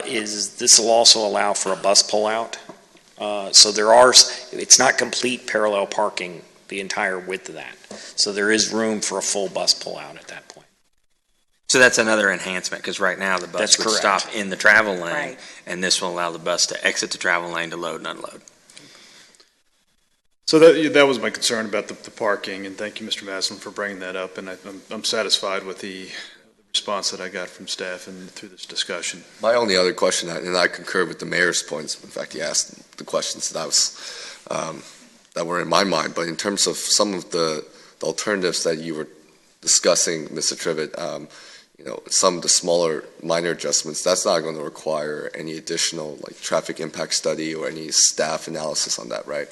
is this will also allow for a bus pullout. So it's not complete parallel parking the entire width of that. So there is room for a full bus pullout at that point. So that's another enhancement because right now the bus would stop in the travel lane, Right. and this will allow the bus to exit the travel lane to load and unload. So that was my concern about the parking, and thank you, Mr. Maslin, for bringing that up, and I'm satisfied with the response that I got from staff and through this discussion. My only other question, and I concur with the mayor's points, in fact, he asked the questions that were in my mind, but in terms of some of the alternatives that you were discussing, Mr. Trivett, some of the smaller minor adjustments, that's not going to require any additional traffic impact study or any staff analysis on that, right?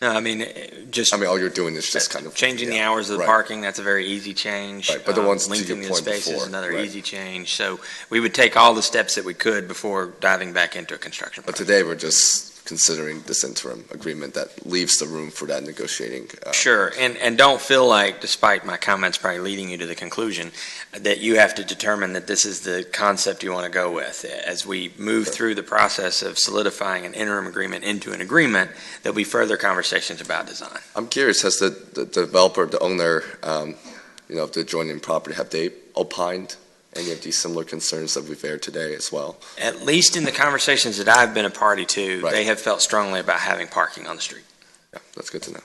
No, all you're doing is just kind of changing the hours of the parking. That's a very easy change. Right, but the ones to lengthening your the point space before, is another right. easy change. So we would take all the steps that we could before diving back into a construction project. But today we're just considering this interim agreement that leaves the room for that negotiating. Sure, and don't feel like, despite my comments probably leading you to the conclusion, that you have to determine that this is the concept you want to go with. As we move through the process of solidifying an interim agreement into an agreement, there'll be further conversations about design. I'm curious, has the developer, the owner, of the adjoining property, have they opined any of these similar concerns that we've aired today as well? At least in the conversations that I've been a party to, Right. they have felt strongly about having parking on the street. Yeah, that's good to know.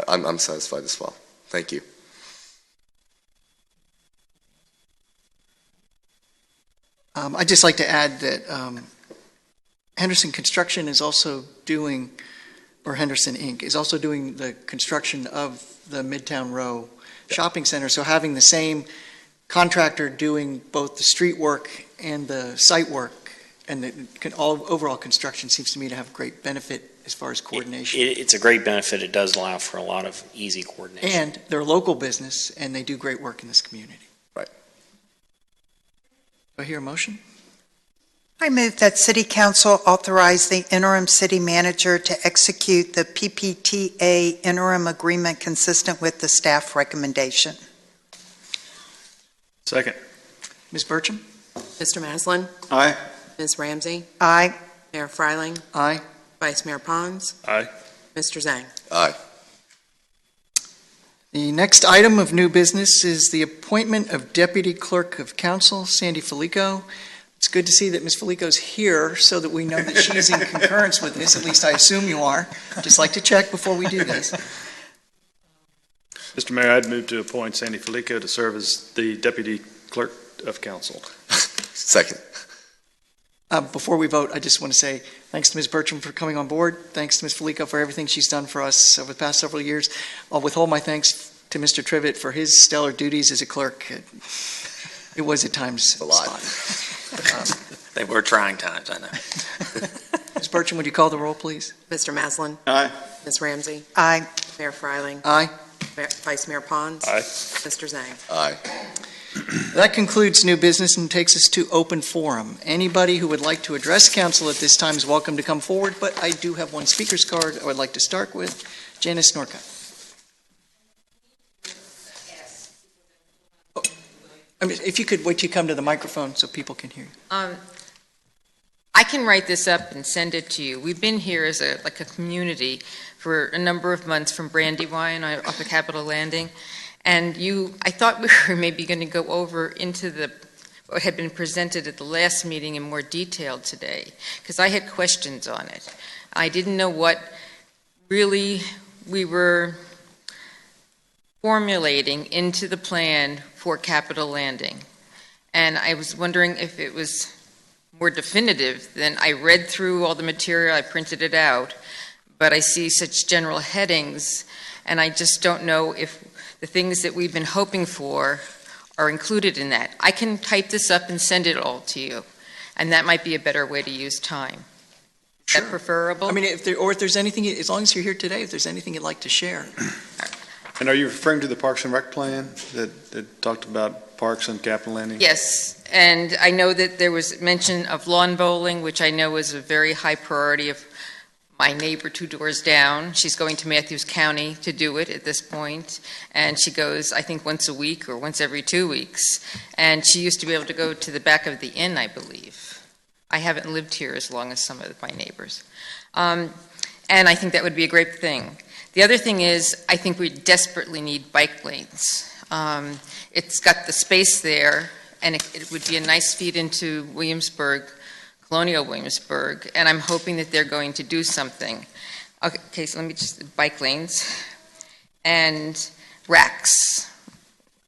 I'm satisfied as well. Thank you. I'd just like to add that Henderson Construction is also doing, or Henderson Inc., is also doing the construction of the Midtown Row Shopping Center. So having the same contractor doing both the street work and the site work and the overall construction seems to me to have great benefit as far as coordination. It's a great benefit. It does allow for a lot of easy coordination. And they're a local business, and they do great work in this community. Right. Do I hear a motion? I move that City Council authorize the interim city manager to execute the PPTA interim agreement consistent with the staff recommendation. Second. Ms. Burcham? Mr. Maslin? Aye. Ms. Ramsey? Aye. Mayor Freiling? Aye. Vice Mayor Pons? Aye. Mr. Zhang? Aye. The next item of new business is the appointment of Deputy Clerk of Council, Sandy Felico. It's good to see that Ms. Felico's here so that we know that she's in concurrence with this. At least I assume you are. Just like to check before we do this. Mr. Mayor, I'd move to appoint Sandy Felico to serve as the Deputy Clerk of Council. Second. Before we vote, I just want to say thanks to Ms. Bertram for coming on board. Thanks to Ms. Felico for everything she's done for us over the past several years. I'll withhold my thanks to Mr. Trivett for his stellar duties as a clerk. It was at times a lot. They were trying times, I know. Ms. Bertram, would you call the roll, please? Mr. Maslin? Aye. Ms. Ramsey? Aye. Mayor Freiling? Aye. Vice Mayor Pons? Aye. Mr. Zhang? Aye. That concludes new business and takes us to open forum. Anybody who would like to address council at this time is welcome to come forward, but I do have one speaker's card I would like to start with. Janice Norcutt. Oh, if you could wait till you come to the microphone so people can hear you. I can write this up and send it to you. We've been here as a community for a number of months from Brandywine off the Capitol Landing. And I thought we were maybe going to go over into what had been presented at the last meeting in more detail today, because I had questions on it. I didn't know what really we were formulating into the plan for capital landing. And I was wondering if it was more definitive than I read through all the material, I printed it out, but I see such general headings, and I just don't know if the things that we've been hoping for are included in that. I can type this up and send it all to you, and that might be a better way to use time. Is that preferable? I mean, if there's anything, as long as you're here today, if there's anything you'd like to share. And are you referring to the Parks and Rec plan that talked about parks and capital landing? Yes, and I know that there was mention of lawn bowling, which I know is a very high priority of my neighbor 2 doors down. She's going to Matthews County to do it at this point, and she goes, I think, once a week or once every 2 weeks, and she used to be able to go to the back of the inn, I believe. I haven't lived here as long as some of my neighbors. And I think that would be a great thing. The other thing is, I think we desperately need bike lanes. It's got the space there, and it would be a nice feed into Williamsburg, Colonial Williamsburg, and I'm hoping that they're going to do something. Okay, so let me just, bike lanes and racks.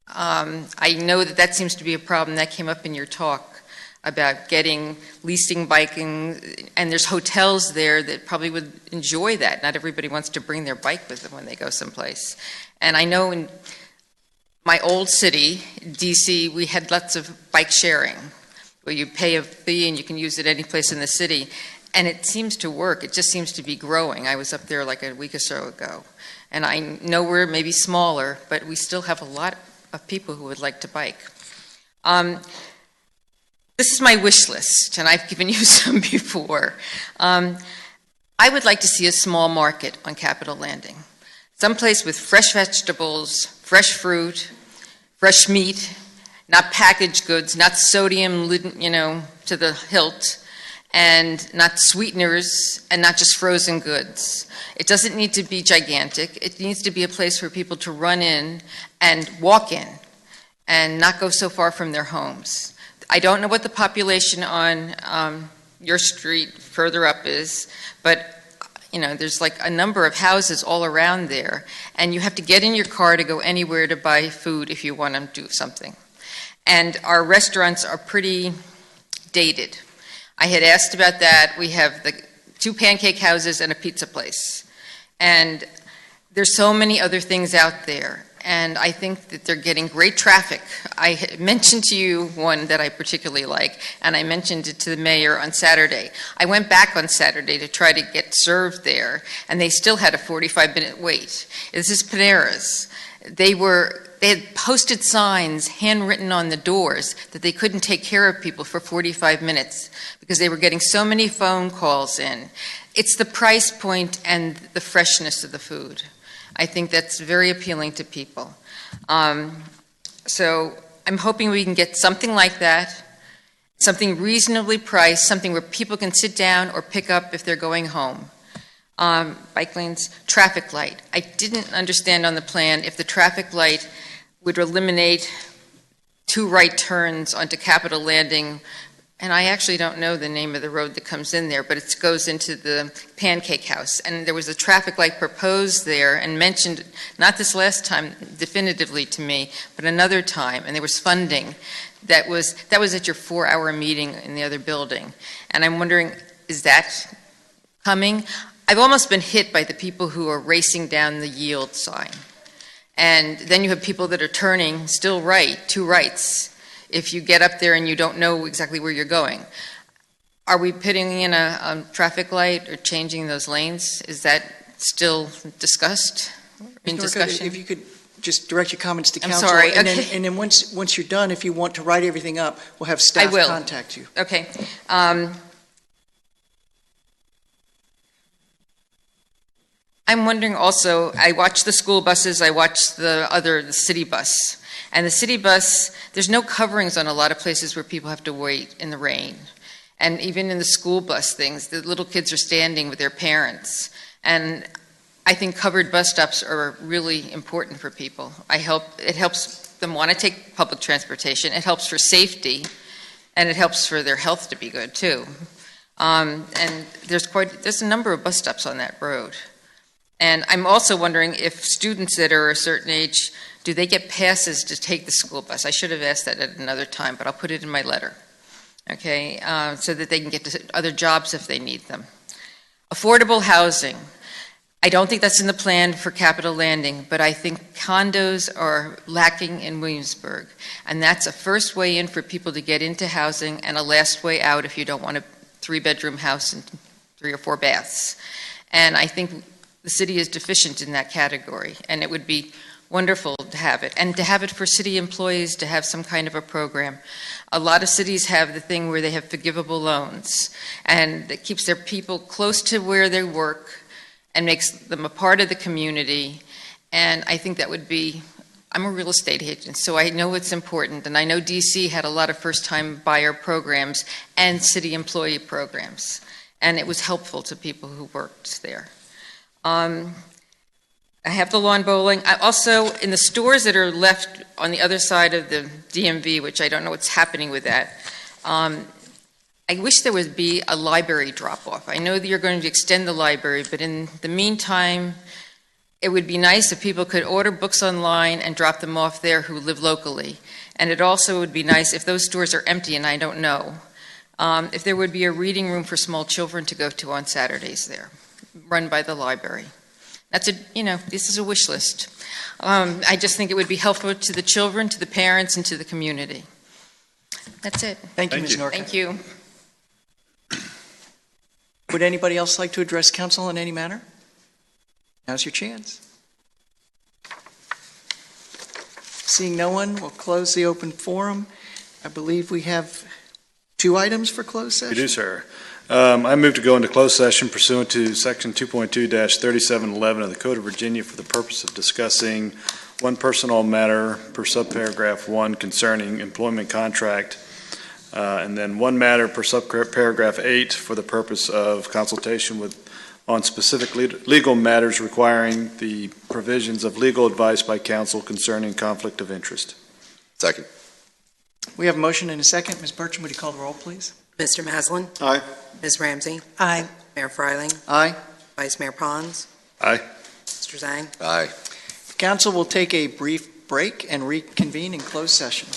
I know that seems to be a problem. That came up in your talk about leasing biking, and there's hotels there that probably would enjoy that. Not everybody wants to bring their bike with them when they go someplace. And I know in my old city, DC, we had lots of bike sharing, where you pay a fee and you can use it any place in the city. And it seems to work. It just seems to be growing. I was up there like a week or so ago. And I know we're maybe smaller, but we still have a lot of people who would like to bike. This is my wish list, and I've given you some before. I would like to see a small market on Capitol Landing. Someplace with fresh vegetables, fresh fruit, fresh meat, not packaged goods, not sodium, to the hilt, and not sweeteners, and not just frozen goods. It doesn't need to be gigantic. It needs to be a place for people to run in and walk in and not go so far from their homes. I don't know what the population on your street further up is, but there's like a number of houses all around there, and you have to get in your car to go anywhere to buy food if you want to do something. And our restaurants are pretty dated. I had asked about that. We have the 2 pancake houses and a pizza place. And there's so many other things out there. And I think that they're getting great traffic. I mentioned to you one that I particularly like, and I mentioned it to the mayor on Saturday. I went back on Saturday to try to get served there, and they still had a 45-minute wait. This is Panera's. They had posted signs handwritten on the doors that they couldn't take care of people for 45 minutes because they were getting so many phone calls in. It's the price point and the freshness of the food. I think that's very appealing to people. So I'm hoping we can get something like that, something reasonably priced, something where people can sit down or pick up if they're going home. Bike lanes, traffic light. I didn't understand on the plan if the traffic light would eliminate 2 right turns onto Capitol Landing, and I actually don't know the name of the road that comes in there, but it goes into the Pancake House. And there was a traffic light proposed there and mentioned, not this last time definitively to me, but another time, and there was funding. That was at your 4-hour meeting in the other building. And I'm wondering, is that coming? I've almost been hit by the people who are racing down the yield sign. And then you have people that are turning still right, 2 rights, if you get up there and you don't know exactly where you're going. Are we putting in a traffic light or changing those lanes? Is that still discussed, in discussion? If you could just direct your comments to I'm council. sorry, And okay. then once you're done, if you want to write everything up, we'll have staff contact you. Okay. I'm wondering also, I watch the school buses, I watch the city bus. And the city bus, there's no coverings on a lot of places where people have to wait in the rain. And even in the school bus things, the little kids are standing with their parents. And I think covered bus stops are really important for people. It helps them want to take public transportation. It helps for safety, and it helps for their health to be good too. And there's a number of bus stops on that road. And I'm also wondering if students that are a certain age, do they get passes to take the school bus? I should have asked that at another time, but I'll put it in my letter, okay, so that they can get to other jobs if they need them. Affordable housing. I don't think that's in the plan for Capital Landing, but I think condos are lacking in Williamsburg, and that's a first way in for people to get into housing and a last way out if you don't want a 3-bedroom house and 3 or 4 baths. And I think the city is deficient in that category, and it would be wonderful to have it, and to have it for city employees to have some kind of a program. A lot of cities have the thing where they have forgivable loans, and it keeps their people close to where they work and makes them a part of the community. And I think that would be, I'm a real estate agent, so I know it's important, and I know DC had a lot of first-time buyer programs and city employee programs, and it was helpful to people who worked there. I have the lawn bowling. I also, in the stores that are left on the other side of the DMV, which I don't know what's happening with that, I wish there would be a library drop-off. I know that you're going to extend the library, but in the meantime, it would be nice if people could order books online and drop them off there who live locally. And it also would be nice if those stores are empty, and I don't know, if there would be a reading room for small children to go to on Saturdays there, run by the library. That's this is a wish list. I just think it would be helpful to the children, to the parents, and to the community. That's it. Thank you, Ms. Norcott. Thank you. Would anybody else like to address council in any manner? Now's your chance. Seeing no one, we'll close the open forum. I believe we have 2 items for closed session. We do, sir. I move to go into closed session pursuant to Section 2.2-3711 of the Code of Virginia for the purpose of discussing one personnel matter per subparagraph 1 concerning employment contract, and then one matter per subparagraph 8 for the purpose of consultation on specific legal matters requiring the provisions of legal advice by counsel concerning conflict of interest. Second. We have a motion and a second. Ms. Bertram, would you call the roll, please? Mr. Maslin? Aye. Ms. Ramsey? Aye. Mayor Freiling? Aye. Vice Mayor Pons? Aye. Mr. Zhang? Aye. Council will take a brief break and reconvene in closed session.